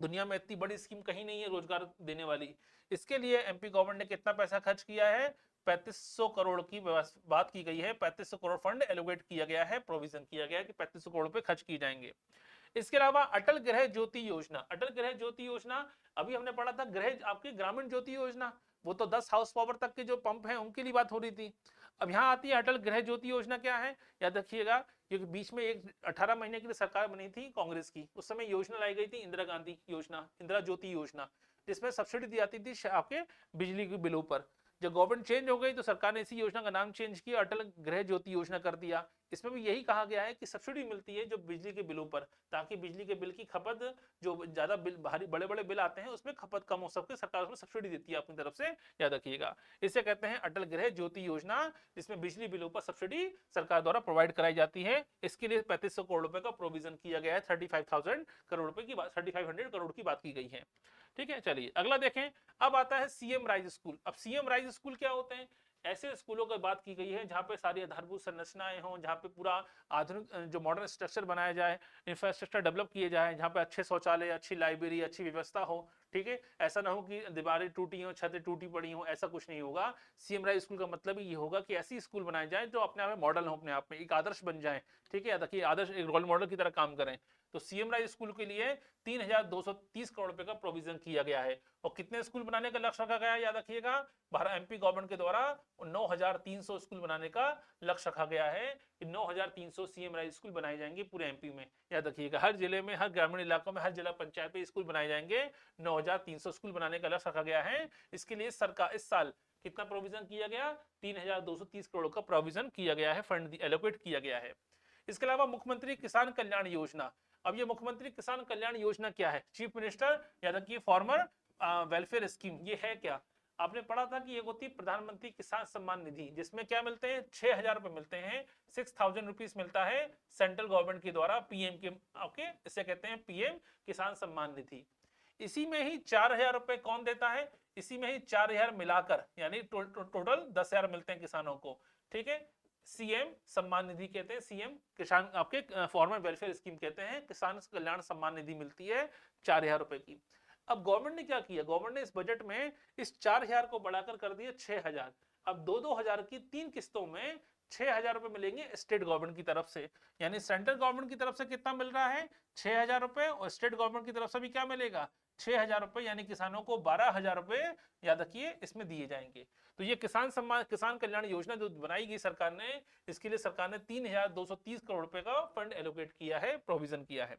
दुनिया में इतनी बड़ी स्कीम कहीं नहीं है रोजगार देने वाली। इसके लिए एमपी गवर्नमेंट ने कितना पैसा खर्च किया है, 3500 करोड़ की बात की गई है। 3500 करोड़ फंड एलोकेट किया गया है, प्रोविजन किया गया है कि 3500 करोड़ रुपए खर्च किए जाएंगे। इसके अलावा अटल गृह ज्योति योजना, अटल गृह ज्योति योजना अभी हमने पढ़ा था, गृह आपकी ग्रामीण ज्योति योजना, वो तो 10 हाउस पावर तक के जो पंप हैं उनके लिए बात हो रही थी। अब यहाँ आती है अटल गृह ज्योति योजना, क्या है, याद रखिएगा। क्योंकि बीच में एक 18 महीने की सरकार बनी थी कांग्रेस की, उस समय योजना लाई गई थी इंदिरा गांधी योजना, इंदिरा ज्योति योजना, जिसमें सब्सिडी दी जाती थी आपके बिजली के बिलों पर। जब गवर्नमेंट चेंज हो गई तो सरकार ने इसी योजना का नाम चेंज किया, अटल गृह ज्योति योजना कर दिया। इसमें भी यही कहा गया है कि सब्सिडी मिलती है जो बिजली के बिलों पर, ताकि बिजली के बिल की खपत, जो ज्यादा बिल भारी बड़े बड़े बिल आते हैं उसमें खपत कम हो सके, सरकार उसमें सब्सिडी देती है अपनी तरफ से, याद रखिएगा। इसे कहते हैं अटल गृह ज्योति योजना, जिसमें बिजली बिलों पर सब्सिडी सरकार द्वारा प्रोवाइड कराई जाती है। इसके लिए 3500 करोड़ रुपए का प्रोविजन किया गया है, 35,000 करोड़ रुपए की बात, 3500 करोड़ की बात की गई है। ठीक है, चलिए अगला देखें। अब आता है सीएम राइज स्कूल। अब सीएम राइज स्कूल क्या होते हैं? ऐसे स्कूलों की बात की गई है जहां पे सारी आधारभूत संरचनाएं हों, जहां पे पूरा आधुनिक जो मॉडर्न स्ट्रक्चर बनाया जाए, इंफ्रास्ट्रक्चर डेवलप किए जाए, जहां पे अच्छे शौचालय, अच्छी लाइब्रेरी, अच्छी व्यवस्था हो। ठीक है, ऐसा ना हो कि दीवारें टूटी हो, छतें टूटी पड़ी हो, ऐसा कुछ नहीं होगा। सीएम राइज स्कूल का मतलब ही ये होगा कि ऐसी स्कूल बनाए जाए जो अपने आप में मॉडल हो, अपने आप में एक आदर्श बन जाए। ठीक है, देखिए आदर्श एक रोल मॉडल की तरह काम करें। तो सीएम राइज स्कूल के लिए 3,230 करोड़ रुपए का प्रोविजन किया गया है। और कितने स्कूल बनाने का लक्ष्य रखा गया है, याद रखिएगा, भारत एमपी गवर्नमेंट के द्वारा 9,300 स्कूल बनाने का लक्ष्य रखा गया है कि 9,300 सीएम राइज स्कूल बनाए जाएंगे पूरे एमपी में। याद रखिएगा, हर जिले में, हर ग्रामीण इलाकों में, हर जिला पंचायत में स्कूल बनाए जाएंगे। 9,300 स्कूल बनाने का लक्ष्य रखा गया है। इसके लिए सरकार इस साल कितना प्रोविजन किया गया? 3,230 करोड़ का प्रोविजन किया गया है, फंड एलोकेट किया गया है। इसके अलावा मुख्यमंत्री किसान कल्याण योजना। अब ये मुख्यमंत्री किसान कल्याण योजना क्या है? चीफ मिनिस्टर याद रखिए फार्मर वेलफेयर स्कीम। ये है क्या? आपने पढ़ा था कि एक होती है प्रधानमंत्री किसान सम्मान निधि, जिसमें क्या मिलते हैं? 6,000 रुपए मिलते हैं, 6,000 रुपीज मिलता है सेंट्रल गवर्नमेंट के द्वारा, पीएम के, ओके, इसे कहते हैं पीएम किसान सम्मान निधि। इसी में ही 4,000 रुपए कौन देता है? इसी में ही 4,000 मिलाकर, यानी टोटल 10,000 मिलते हैं किसानों को। ठीक है, सीएम सम्मान निधि कहते हैं, सीएम किसान आपके फार्मर वेलफेयर स्कीम कहते हैं, किसान कल्याण सम्मान निधि मिलती है 4,000 रुपए की। अब गवर्नमेंट ने क्या किया? गवर्नमेंट ने इस बजट में इस 4,000 को बढ़ाकर कर दिया 6,000। अब 2-2 हजार की 3 किस्तों में 6,000 रुपए मिलेंगे स्टेट गवर्नमेंट की तरफ से। यानी सेंट्रल गवर्नमेंट की तरफ से कितना मिल रहा है? 6,000 रुपए, और स्टेट गवर्नमेंट की तरफ से भी क्या मिलेगा? 6,000 रुपए, यानी किसानों को 12,000 रुपए, याद रखिए, इसमें दिए जाएंगे। तो ये किसान सम्मान, किसान कल्याण योजना जो बनाई गई सरकार ने, इसके लिए सरकार ने 3,230 करोड़ रुपए का फंड एलोकेट किया है, प्रोविजन किया है।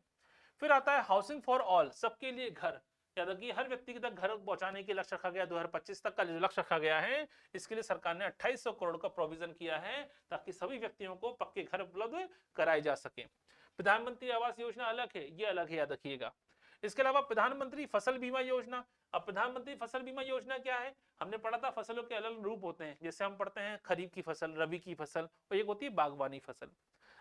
फिर आता है हाउसिंग फॉर ऑल, सबके लिए घर। याद रखिए, हर व्यक्ति तक घर पहुंचाने के लक्ष्य रखा गया, 2025 तक का जो लक्ष्य रखा गया है, इसके लिए सरकार ने 2,800 करोड़ का प्रोविजन किया है, ताकि सभी व्यक्तियों को पक्के घर उपलब्ध कराए जा सके। प्रधानमंत्री आवास योजना अलग है, ये अलग है, याद रखिएगा। इसके अलावा प्रधानमंत्री फसल बीमा योजना। अब प्रधानमंत्री फसल बीमा योजना क्या है? हमने पढ़ा था फसलों के अलग रूप होते हैं, जैसे हम पढ़ते हैं खरीफ की फसल, रबी की फसल, और एक होती है बागवानी फसल।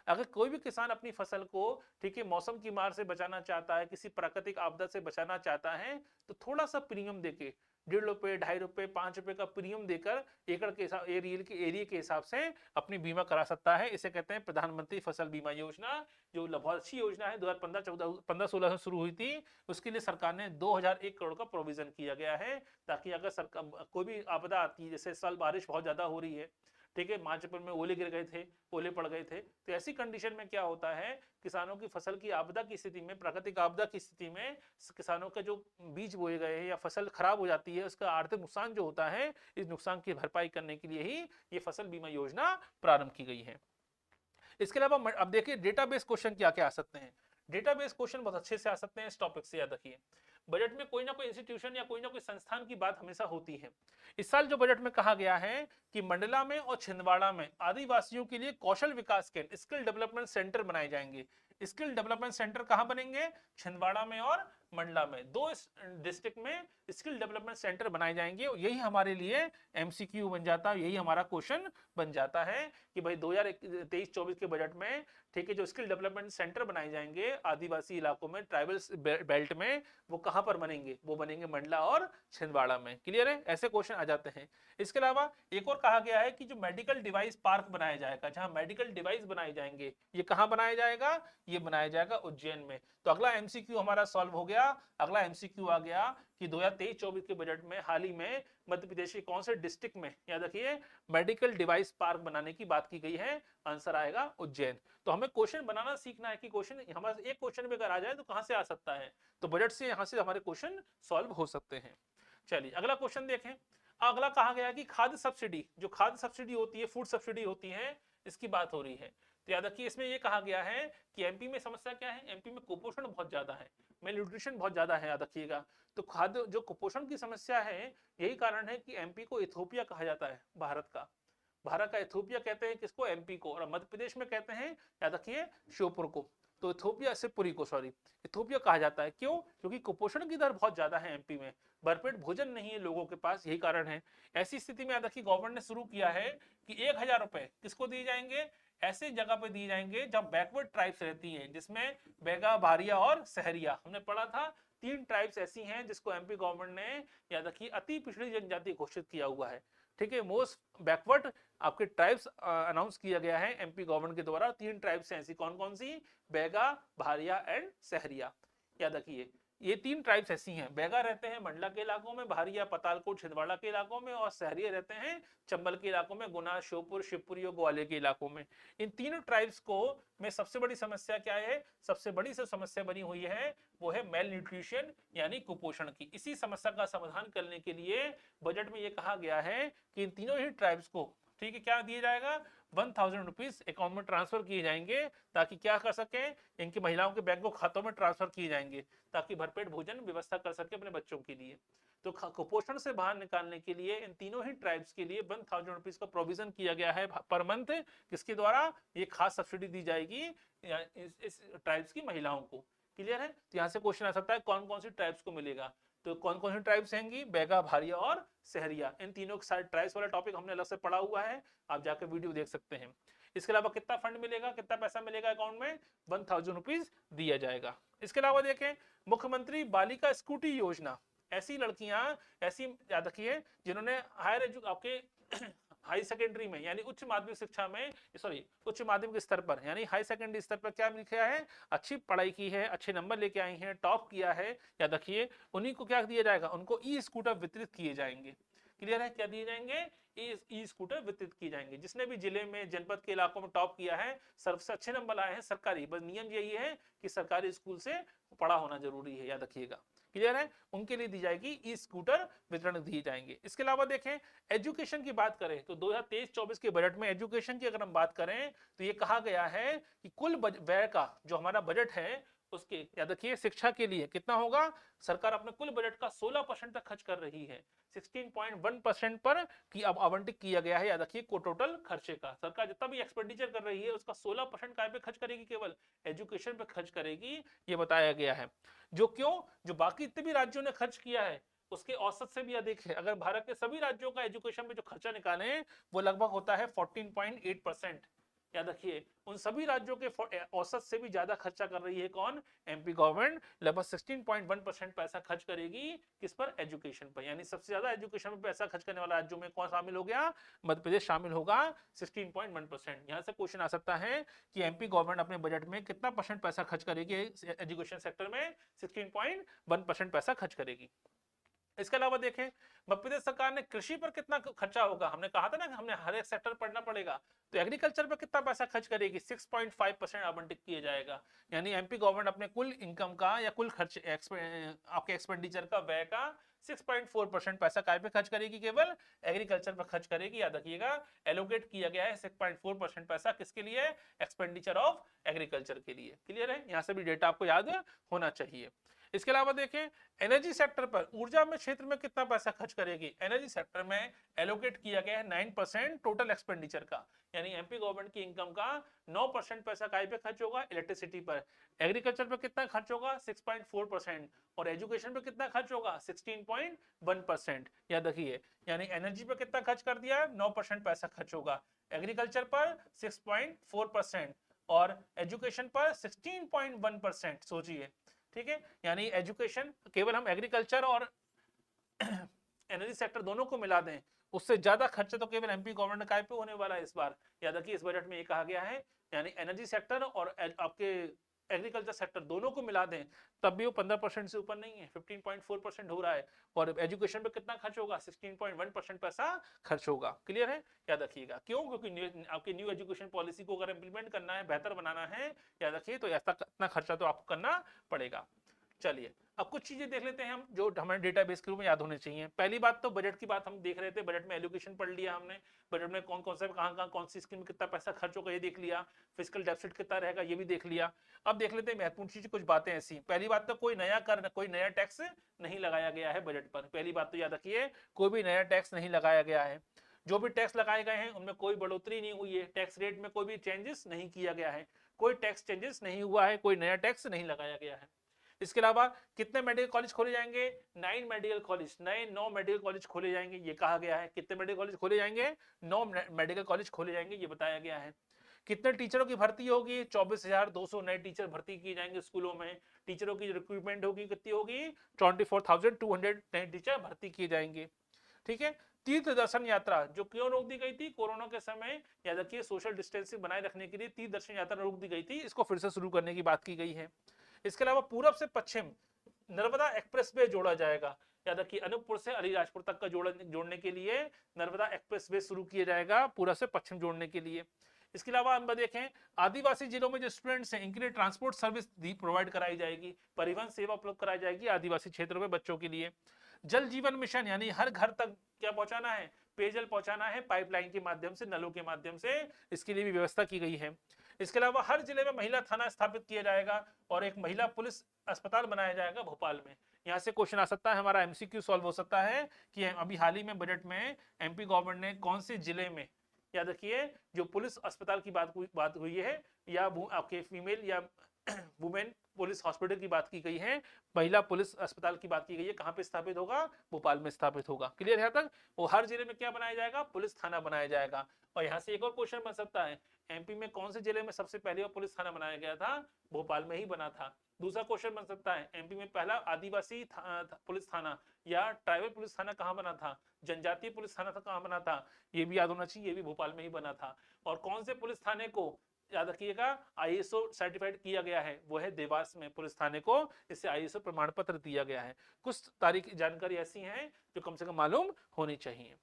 अगर कोई भी किसान अपनी फसल को, ठीक है, मौसम की मार से बचाना चाहता है, किसी प्राकृतिक आपदा से बचाना चाहता है, तो थोड़ा सा प्रीमियम देके, 1.5 रुपए, 2.5 रुपए, 5 रुपए का प्रीमियम देकर एकड़ के हिसाब, एरिया के हिसाब से अपनी बीमा करा सकता है। इसे कहते हैं प्रधानमंत्री फसल बीमा योजना, जो बहुत अच्छी योजना है। 2015-16 से शुरू हुई थी। उसके लिए सरकार ने 2,001 करोड़ का प्रोविजन किया गया है, ताकि अगर सरकार कोई भी आपदा आती है, जैसे इस साल बारिश बहुत ज्यादा हो रही है, ठीक है, मार्च अप्रैल में ओले गिर गए थे, ओले पड़ गए थे, तो ऐसी कंडीशन में क्या होता है, किसानों की फसल की आपदा की स्थिति में, प्राकृतिक आपदा की स्थिति में, किसानों के जो बीज बोए गए हैं या फसल खराब हो जाती है, उसका आर्थिक नुकसान जो होता है, इस नुकसान की भरपाई करने के लिए ही ये फसल बीमा योजना प्रारंभ की गई है। इसके अलावा अब देखिए डेटाबेस क्वेश्चन क्या क्या आ सकते हैं। डेटाबेस क्वेश्चन बहुत अच्छे से आ सकते हैं इस टॉपिक से, याद रखिए। बजट में कोई ना कोई इंस्टीट्यूशन या कोई ना कोई संस्थान की बात हमेशा होती है। इस साल जो बजट में कहा गया है कि मंडला में और छिंदवाड़ा में आदिवासियों के लिए कौशल विकास केंद्र, स्किल डेवलपमेंट सेंटर बनाए जाएंगे। स्किल डेवलपमेंट सेंटर कहां बनेंगे? छिंदवाड़ा में और मंडला में, 2 डिस्ट्रिक्ट में स्किल डेवलपमेंट सेंटर बनाए जाएंगे। यही हमारे लिए एमसीक्यू बन जाता है, यही हमारा क्वेश्चन बन जाता है कि भाई 2023-24 के बजट में, ठीक है, जो स्किल डेवलपमेंट सेंटर बनाए जाएंगे आदिवासी इलाकों में, ट्राइबल्स बेल्ट में, वो कहां पर बनेंगे? वो बनेंगे मंडला और छिंदवाड़ा में। क्लियर है? ऐसे क्वेश्चन आ जाते हैं। इसके अलावा एक और कहा गया है कि जो मेडिकल डिवाइस पार्क बनाया जाएगा, जहां मेडिकल डिवाइस बनाए जाएंगे, ये कहां बनाया जाएगा? ये बनाया जाएगा उज्जैन में। तो अगला एमसीक्यू हमारा सॉल्व हो गया। अगला एमसीक्यू आ गया कि 2023-24 के बजट में हाल ही में मध्य प्रदेश के कौन से डिस्ट्रिक्ट में, याद रखिए, मेडिकल डिवाइस पार्क बनाने की बात की गई है। आंसर आएगा उज्जैन। तो हमें क्वेश्चन बनाना सीखना है कि क्वेश्चन हमारे एक क्वेश्चन भी अगर आ जाए तो कहां से आ सकता है, तो बजट से यहां से हमारे क्वेश्चन सॉल्व हो सकते हैं। चलिए अगला क्वेश्चन देखें। अगला कहा गया कि खाद्य सब्सिडी, जो खाद्य सब्सिडी होती है, फूड सब्सिडी होती है, इसकी बात हो रही है। तो याद रखिए, इसमें यह कहा गया है कि एमपी में समस्या क्या है? एमपी में कुपोषण बहुत ज्यादा है। मेल न्यूट्रिशन बहुत ज्यादा है, याद रखिएगा। तो खाद्य जो कुपोषण की समस्या है, यही कारण है कि एमपी को इथोपिया कहा जाता है भारत का। भारत का इथोपिया कहते हैं किसको? एमपी को। और मध्य प्रदेश में कहते हैं, याद रखिए, श्योपुर को। तो इथोपिया से पुरी को, सॉरी, इथोपिया कहा जाता है। क्यों? क्योंकि कुपोषण की दर बहुत ज्यादा है एमपी में, भरपेट भोजन नहीं है लोगों के पास, यही कारण है। ऐसी स्थिति में याद रखिए गवर्नमेंट ने शुरू किया है कि 1,000 रुपए किसको दिए जाएंगे? ऐसे जगह पे दिए जाएंगे जब बैकवर्ड ट्राइब्स रहती हैं, जिसमें बेगा, भारिया और सहरिया। हमने पढ़ा था 3 ट्राइब्स ऐसी हैं जिसको एमपी गवर्नमेंट ने, याद रखिए, अति पिछड़ी जनजाति घोषित किया हुआ है। ठीक है, मोस्ट बैकवर्ड आपके ट्राइब्स अनाउंस किया गया है एमपी गवर्नमेंट के द्वारा। 3 ट्राइब्स हैं ऐसी, कौन कौन सी? बेगा, भारिया एंड सहरिया। याद रखिए ये 3 ट्राइब्स ऐसी हैं। बेगा रहते हैं मंडला के इलाकों में, भारिया पतालकोट छिंदवाड़ा के इलाकों में, और सहरिया रहते हैं चंबल के इलाकों में, गुना, श्योपुर, शिवपुरी और ग्वालियर के इलाकों में। इन तीनों ट्राइब्स को में सबसे बड़ी समस्या क्या है? सबसे बड़ी से समस्या बनी हुई है वो है मेल न्यूट्रिशन यानी कुपोषण की। इसी समस्या का समाधान करने के लिए बजट में ये कहा गया है कि इन तीनों ही ट्राइब्स को, ठीक है, क्या दिया जाएगा? 1,000 रुपीज अकाउंट में ट्रांसफर किए जाएंगे, ताकि क्या कर सके, इनकी महिलाओं के बैंक खातों में ट्रांसफर किए जाएंगे, ताकि भरपेट भोजन व्यवस्था कर सके अपने बच्चों के लिए। तो कुपोषण से बाहर निकालने के लिए इन तीनों ही ट्राइब्स के लिए 1,000 रुपीज का प्रोविजन किया गया है पर मंथ। किसके द्वारा? ये खास सब्सिडी दी जाएगी इस ट्राइब्स की महिलाओं को। क्लियर है? तो यहाँ से क्वेश्चन आ सकता है कौन कौन सी ट्राइब्स को मिलेगा। तो कौन कौन सी ट्राइब्स हैंगी? बेगा, भारिया और सहरिया। इन तीनों के साथ ट्राइब्स वाला टॉपिक हमने अलग से पढ़ा हुआ है, आप जाकर वीडियो देख सकते हैं। इसके अलावा कितना फंड मिलेगा, कितना पैसा मिलेगा अकाउंट में? 1,000 रुपीज दिया जाएगा। इसके अलावा देखें, मुख्यमंत्री बालिका स्कूटी योजना। ऐसी लड़कियां, ऐसी, याद रखिए, जिन्होंने आपके हाई सेकेंडरी में यानी उच्च माध्यमिक शिक्षा में, सॉरी, उच्च माध्यमिक स्तर पर यानी हाई सेकेंडरी स्तर पर क्या लिखा है? अच्छी पढ़ाई की है, अच्छे नंबर लेके आई हैं, टॉप किया है, याद रखिए, उन्हीं को क्या दिया जाएगा? उनको ई स्कूटर वितरित किए जाएंगे। क्लियर है? क्या दिए जाएंगे? ई स्कूटर वितरित किए जाएंगे। जिसने भी जिले में, जनपद के इलाकों में टॉप किया है, सबसे अच्छे नंबर आए हैं सरकारी, बस नियम यही है कि सरकारी स्कूल से पढ़ा होना जरूरी है, याद रखिएगा। क्लियर है? उनके लिए दी जाएगी ई स्कूटर वितरण दिए जाएंगे। इसके अलावा देखें, एजुकेशन की बात करें तो 2023-24 के बजट में एजुकेशन की अगर हम बात करें तो ये कहा गया है कि कुल व्यय का जो हमारा बजट है उसके, याद रखिए, शिक्षा के लिए कितना होगा? सरकार अपने कुल बजट का 16% तक खर्च कर रही है। 16.1% पर की अब आवंटित किया गया है, याद रखिए, को टोटल खर्चे का। सरकार जितना भी एक्सपेंडिचर कर रही है उसका 16% काय पे खर्च करेगी? केवल एजुकेशन पे खर्च करेगी, ये बताया गया है। जो क्यों? जो बाकी इतने भी राज्यों ने खर्च किया है उसके औसत से भी अधिक है। अगर भारत के सभी राज्यों का एजुकेशन पे जो खर्चा निकालें वो लगभग होता है 14.8%। याद रखिए, उन सभी राज्यों के औसत से भी ज्यादा खर्चा कर रही है कौन? MP government. लगभग 16.1% पैसा खर्च करेगी किस पर? एजुकेशन पर। यानी सबसे ज्यादा एजुकेशन में पैसा खर्च करने वाला राज्यों में कौन शामिल हो गया? मध्य प्रदेश शामिल होगा, 16.1%। यहां से क्वेश्चन आ सकता है कि एमपी गवर्नमेंट अपने बजट में कितना % पैसा खर्च करेगी एजुकेशन सेक्टर में? 16.1% पैसा खर्च करेगी। इसके अलावा देखें, मध्य प्रदेश सरकार ने कृषि पर कितना खर्चा होगा? हमने कहा था ना कि हमने हर एक सेक्टर पढ़ना पड़ेगा। तो एग्रीकल्चर पर कितना पैसा खर्च करेगी? 6.5% आवंटित किया जाएगा। यानी एमपी गवर्नमेंट अपने कुल इनकम का या कुल खर्च आपके एक्सपेंडिचर का, व्यय का 6.4% पैसा काय पे खर्च करेगी? केवल एग्रीकल्चर पर खर्च करेगी। याद रखिएगा, एलोकेट किया गया है 6.4% पैसा किसके लिए? एक्सपेंडिचर ऑफ एग्रीकल्चर के लिए। क्लियर है? यहां से भी डेटा आपको याद होना चाहिए। इसके अलावा देखें, एनर्जी सेक्टर पर, ऊर्जा में क्षेत्र में कितना पैसा खर्च करेगी? एनर्जी सेक्टर में एलोकेट किया गया है 9% टोटल एक्सपेंडिचर का। यानी एमपी गवर्नमेंट की इनकम का 9% पैसा काय पे खर्च होगा? इलेक्ट्रिसिटी पर। एग्रीकल्चर पर कितना खर्च होगा? 6.4%। और एजुकेशन पर कितना खर्च होगा? 16.1%। याद रखिए, यानी एनर्जी पर कितना खर्च कर दिया? 9% पैसा खर्च होगा, एग्रीकल्चर पर 6.4% और एजुकेशन पर 16.1%। सोचिए, ठीक है, यानी एजुकेशन, केवल हम एग्रीकल्चर और एनर्जी सेक्टर दोनों को मिला दें, उससे ज्यादा खर्चा तो केवल एमपी गवर्नमेंट काय पे होने वाला है इस बार। याद रखिए, इस बजट में ये कहा गया है, यानी एनर्जी सेक्टर और आपके एग्रीकल्चर सेक्टर दोनों को मिला दें तब भी वो 15% से ऊपर नहीं है, 15.4% हो रहा है। और एजुकेशन पे कितना खर्च होगा? 16.1% पैसा खर्च होगा। क्लियर है? याद रखिएगा, क्यों? क्योंकि आपकी न्यू एजुकेशन पॉलिसी को अगर इंप्लीमेंट करना है, बेहतर बनाना है, याद रखिए, तो ऐसा इतना खर्चा तो आपको करना पड़ेगा। चलिए, अब कुछ चीजें देख लेते हैं हम जो हमारे डेटाबेस के रूप में याद होने चाहिए। पहली बात तो बजट की बात हम देख रहे थे, बजट में एलोकेशन पढ़ लिया हमने, बजट में कौन कौन सा कहाँ कौन सी स्कीम में कितना पैसा खर्च होगा ये देख लिया, फिजिकल डेफिसिट कितना रहेगा ये भी देख लिया। अब देख लेते हैं महत्वपूर्ण चीज कुछ बातें ऐसी। पहली बात तो कोई नया टैक्स नहीं लगाया गया है बजट पर, पहली बात तो याद रखिए, कोई भी नया टैक्स नहीं लगाया गया है। जो भी टैक्स लगाए गए हैं उनमें कोई बढ़ोतरी नहीं हुई है, टैक्स रेट में कोई भी चेंजेस नहीं किया गया है, कोई टैक्स चेंजेस नहीं हुआ है, कोई नया टैक्स नहीं लगाया गया है। इसके अलावा कितने मेडिकल कॉलेज खोले जाएंगे? 9 मेडिकल कॉलेज, नए 9 मेडिकल कॉलेज खोले जाएंगे, ये कहा गया है। कितने मेडिकल कॉलेज खोले जाएंगे? 9 मेडिकल कॉलेज खोले जाएंगे, ये बताया गया है। कितने टीचरों की भर्ती होगी? 24,200 नए टीचर भर्ती किए जाएंगे स्कूलों में। टीचरों की रिक्रूटमेंट होगी कितनी होगी? 24,200 नए टीचर भर्ती किए जाएंगे। ठीक है। तीर्थ दर्शन यात्रा जो क्यों रोक दी गई थी कोरोना के समय, याद रखिए सोशल डिस्टेंसिंग बनाए रखने के लिए तीर्थ दर्शन यात्रा रोक दी गई थी, इसको फिर से शुरू करने की बात की गई है। इसके अलावा पूरब से पश्चिम नर्मदा एक्सप्रेसवे जोड़ा जाएगा, याद रखिए अनूपपुर से अलीराजपुर तक का जोड़ने के लिए नर्मदा एक्सप्रेसवे शुरू किया जाएगा पूरब से पश्चिम जोड़ने के लिए। इसके अलावा हम देखें आदिवासी जिलों में जो स्टूडेंट्स हैं इनके लिए ट्रांसपोर्ट सर्विस प्रोवाइड कराई जाएगी, परिवहन सेवा उपलब्ध कराई जाएगी आदिवासी क्षेत्रों में बच्चों के लिए। जल जीवन मिशन यानी हर घर तक क्या पहुंचाना है? पेयजल पहुंचाना है पाइपलाइन के माध्यम से, नलों के माध्यम से, इसके लिए भी व्यवस्था की गई है। इसके अलावा हर जिले में महिला थाना स्थापित किया जाएगा और एक महिला पुलिस अस्पताल बनाया जाएगा भोपाल में। यहाँ से क्वेश्चन आ सकता है, हमारा एमसीक्यू सॉल्व हो सकता है कि अभी हाल ही में बजट में एमपी गवर्नमेंट ने कौन से जिले में, याद रखिए जो पुलिस अस्पताल की बात हुई है या आपके फीमेल या वुमेन पुलिस हॉस्पिटल की बात की गई है, महिला पुलिस अस्पताल की बात की गई है, कहां पे स्थापित होगा? भोपाल में स्थापित होगा। क्लियर है तक? वो हर जिले में क्या बनाया जाएगा? पुलिस थाना बनाया जाएगा। और यहाँ से एक और क्वेश्चन बन सकता है, एमपी में कौन से जिले में सबसे पहले वो पुलिस थाना बनाया गया था? भोपाल में ही बना था। दूसरा क्वेश्चन बन सकता है, एमपी में पहला आदिवासी पुलिस थाना या ट्राइबल पुलिस थाना कहाँ बना था? जनजातीय पुलिस थाना कहाँ बना था? ये भी याद होना चाहिए, ये भी भोपाल में ही बना था। और कौन से पुलिस थाने को याद रखिएगा आईएसओ सर्टिफाइड किया गया है? वो है देवास में पुलिस थाने को, इससे आईएसओ प्रमाण पत्र दिया गया है। कुछ तारीख जानकारी ऐसी हैं जो कम से कम मालूम होनी चाहिए।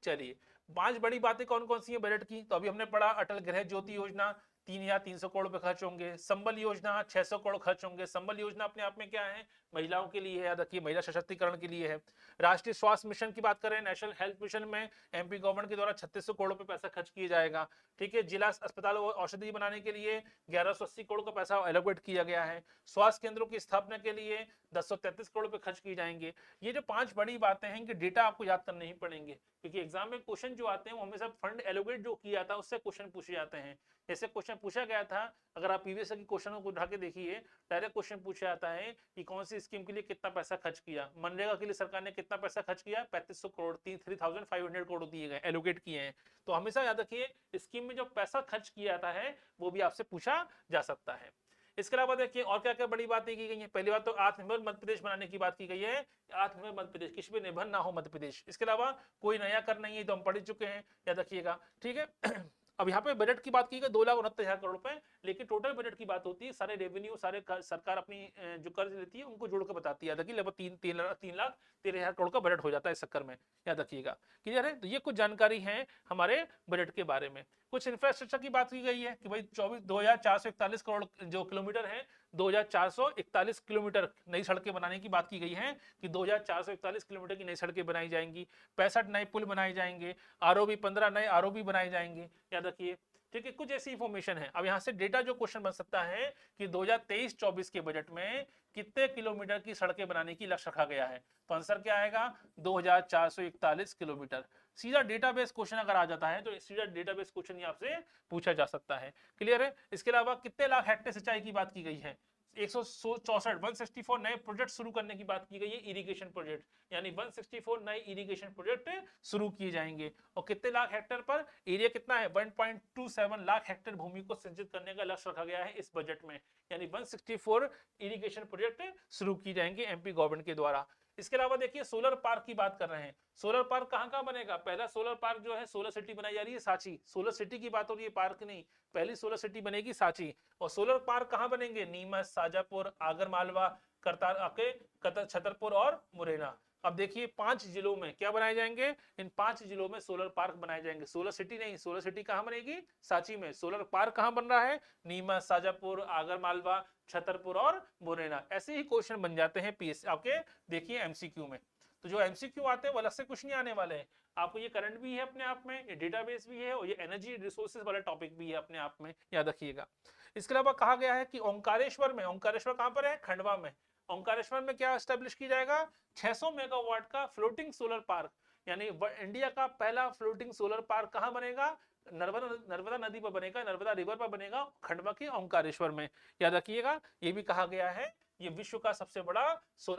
चलिए 5 बड़ी बातें कौन कौन सी है बजट की? तो अभी हमने पढ़ा अटल गृह ज्योति योजना 3,300 करोड़ रुपए खर्च होंगे, संबल योजना 600 करोड़ खर्च होंगे। संबल योजना अपने आप में क्या है? महिलाओं के लिए है, याद रखिए महिला सशक्तिकरण के लिए है। राष्ट्रीय स्वास्थ्य मिशन की बात करें, नेशनल हेल्थ मिशन में एमपी गवर्नमेंट के द्वारा 3600 करोड़ रुपए पैसा खर्च किया जाएगा। ठीक है। जिला अस्पताल और औषधि बनाने के लिए 1180 करोड़ का पैसा एलोकेट किया गया है। स्वास्थ्य केंद्रों की स्थापना के लिए 1033 करोड़ रुपए खर्च किए जाएंगे। ये जो 5 बड़ी बातें हैं इनके डेटा आपको याद करने ही पड़ेंगे, क्योंकि एग्जाम में क्वेश्चन जो आते हैं वो हमेशा फंड एलोकेट जो किया था उससे क्वेश्चन पूछे जाते हैं। जैसे क्वेश्चन पूछा गया था, अगर आप प्रीवियस के क्वेश्चनों को उठा के देखिए, डायरेक्ट क्वेश्चन पूछा जाता है कि कौन सी स्कीम के लिए कितना पैसा खर्च किया। मनरेगा के लिए सरकार ने कितना पैसा खर्च किया? 3500 करोड़, 3500 करोड़ दिए गए, एलोकेट किए हैं। तो हमेशा याद रखिए स्कीम में जो पैसा खर्च किया जाता है वो भी आपसे पूछा जा सकता है। इसके अलावा देखिए और क्या क्या बड़ी बातें की गई हैं। पहली बात तो आत्मनिर्भर मध्य प्रदेश बनाने की बात की गई है, आत्मनिर्भर मध्य प्रदेश, किसी पे निर्भर ना हो मध्य प्रदेश। इसके अलावा कोई नया कर नहीं है, तो हम पढ़ चुके हैं, याद रखिएगा। ठीक है। अब यहाँ पे बजट की बात की गई 2,69,000 करोड़ रुपए, लेकिन टोटल बजट की बात होती है सारे रेवेन्यू, सारे सरकार अपनी जो कर्ज लेती है उनको जोड़ कर बताती है, याद रखिए लगभग 3,13,000 करोड़ का बजट हो जाता है इस चक्कर में, याद रखिएगा। क्लियर है? तो ये कुछ जानकारी है हमारे बजट के बारे में। कुछ इंफ्रास्ट्रक्चर की बात की गई है कि भाई 2,441 करोड़ जो किलोमीटर है, 2,441 किलोमीटर नई सड़कें बनाने की बात की गई है कि 2,441 किलोमीटर की नई सड़कें बनाई जाएंगी, 65 नए पुल बनाए जाएंगे, आरओबी 15 नए आरओबी बनाए जाएंगे, याद रखिए। ठीक है। कुछ ऐसी इंफॉर्मेशन है। अब यहाँ से डेटा जो क्वेश्चन बन सकता है कि 2023-24 के बजट में कितने किलोमीटर की सड़कें बनाने की लक्ष्य रखा गया है? तो आंसर क्या आएगा? 2,441 किलोमीटर। सीधा डेटाबेस क्वेश्चन अगर आ जाता है तो सीधा डेटाबेस क्वेश्चन ही आपसे पूछा जा सकता है। क्लियर है? इसके अलावा कितने लाख हेक्टेयर सिंचाई की बात की गई है? 164 नए प्रोजेक्ट शुरू करने की बात की गई है, इरिगेशन प्रोजेक्ट, यानी 164 नए इरिगेशन प्रोजेक्ट शुरू किए जाएंगे। और कितने लाख हेक्टेयर पर? एरिया कितना है? 1.27 लाख हेक्टेयर भूमि को सिंचित करने का लक्ष्य रखा गया है इस बजट में, यानी 164 इरिगेशन प्रोजेक्ट शुरू की जाएंगे एमपी गवर्नमेंट के द्वारा। इसके अलावा देखिए सोलर पार्क की बात कर रहे हैं। सोलर पार्क कहाँ कहाँ बनेगा? पहला सोलर पार्क जो है सोलर सिटी बनाई जा रही है सांची, सोलर सिटी की बात हो रही है, पार्क नहीं। पहली सोलर सिटी बनेगी सांची। और सोलर पार्क कहाँ बनेंगे? नीमच, शाजापुर, आगरमालवा, छतरपुर और मुरैना। अब देखिए 5 जिलों में क्या बनाए जाएंगे? इन 5 जिलों में सोलर पार्क बनाए जाएंगे। सोलर सिटी नहीं, सोलर सिटी कहाँ बनेगी? सांची में। सोलर पार्क कहाँ बन रहा है? नीमच, शाजापुर, आगरमालवा, छतरपुर और मुरैना। ऐसे ही क्वेश्चन बन जाते हैं पीएस आपके, देखिए एमसीक्यू में। तो जो एमसीक्यू आते हैं वो अलग से कुछ नहीं आने वाले हैं आपको, ये करंट भी है अपने आप में, ये डेटाबेस भी है और ये एनर्जी रिसोर्सेज वाला टॉपिक भी है अपने आप में, याद रखिएगा। इसके अलावा कहा गया है कि ओंकारेश्वर में, ओंकारेश्वर कहां पर है, खंडवा में, ओंकारेश्वर में क्या स्टैब्लिश की जाएगा, 600 मेगावाट का फ्लोटिंग सोलर पार्क, यानी इंडिया का पहला फ्लोटिंग सोलर पार्क कहां बनेगा, नर्मदा नदी पर बनेगा, नर्मदा रिवर पर बनेगा, खंडवा के ओंकारेश्वर में, याद रखिएगा। ये भी कहा गया है ये विश्व का सबसे बड़ा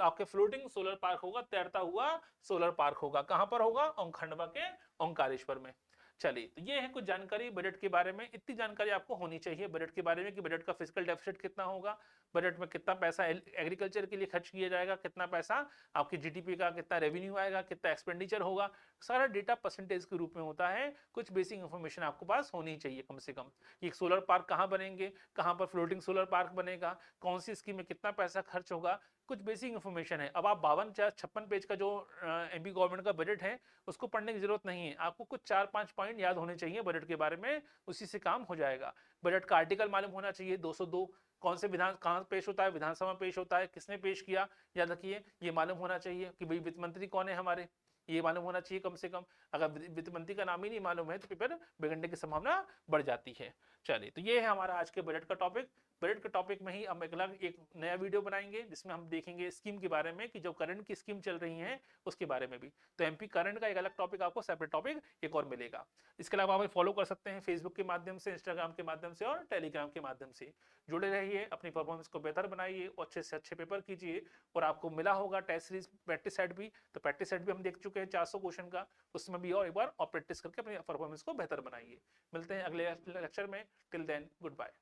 आपके फ्लोटिंग सोलर पार्क होगा, तैरता हुआ सोलर पार्क होगा, कहां पर होगा, खंडवा के ओंकारेश्वर में। चलिए, तो ये है कुछ जानकारी बजट के बारे में। इतनी जानकारी आपको होनी चाहिए बजट के बारे में कि बजट का फिजिकल डेफिसिट कितना होगा, बजट में कितना पैसा एग्रीकल्चर के लिए खर्च किया जाएगा, कितना पैसा आपकी जीडीपी का, कितना रेवेन्यू आएगा, कितना एक्सपेंडिचर होगा, सारा डेटा परसेंटेज के रूप में होता है। कुछ बेसिक इंफॉर्मेशन आपको पास होनी चाहिए कम से कम, एक सोलर पार्क कहाँ बनेंगे, कहाँ पर फ्लोटिंग सोलर पार्क बनेगा, कौन सी स्कीम में कितना पैसा खर्च होगा, कुछ बेसिक इंफॉर्मेशन है। अब आप 52-56 पेज का जो एमपी गवर्नमेंट का बजट है उसको पढ़ने की जरूरत नहीं है, आपको कुछ 4-5 पॉइंट याद होने चाहिए बजट के बारे में, उसी से काम हो जाएगा। बजट का आर्टिकल मालूम होना चाहिए 202, कौन से विधान कहाँ पेश होता है, विधानसभा में पेश होता है, किसने पेश किया, याद रखिए। ये मालूम होना चाहिए कि भाई वित्त मंत्री कौन है हमारे, ये मालूम होना चाहिए कम से कम। अगर वित्त मंत्री का नाम ही नहीं मालूम है तो पेपर बिगड़ने की संभावना बढ़ जाती है। चलिए, तो ये है हमारा आज के बजट का टॉपिक। बजट के टॉपिक में ही हम अगला एक नया वीडियो बनाएंगे जिसमें हम देखेंगे स्कीम के बारे में कि जो करंट की स्कीम चल रही है उसके बारे में भी। तो एमपी करंट का एक अलग टॉपिक आपको सेपरेट टॉपिक एक और मिलेगा। इसके अलावा हमें फॉलो कर सकते हैं फेसबुक के माध्यम से, इंस्टाग्राम के माध्यम से और टेलीग्राम के माध्यम से। जुड़े रहिए, अपनी परफॉर्मेंस को बेहतर बनाइए और अच्छे से अच्छे पेपर कीजिए। और आपको मिला होगा टेस्ट सीरीज प्रैक्टिस सेट भी, तो प्रैक्टिस सेट भी हम देख चुके हैं 400 क्वेश्चन का, उसमें भी और एक बार और प्रैक्टिस करके अपनी परफॉर्मेंस को बेहतर बनाइए। मिलते हैं अगले लेक्चर में, टिल देन गुड बाय।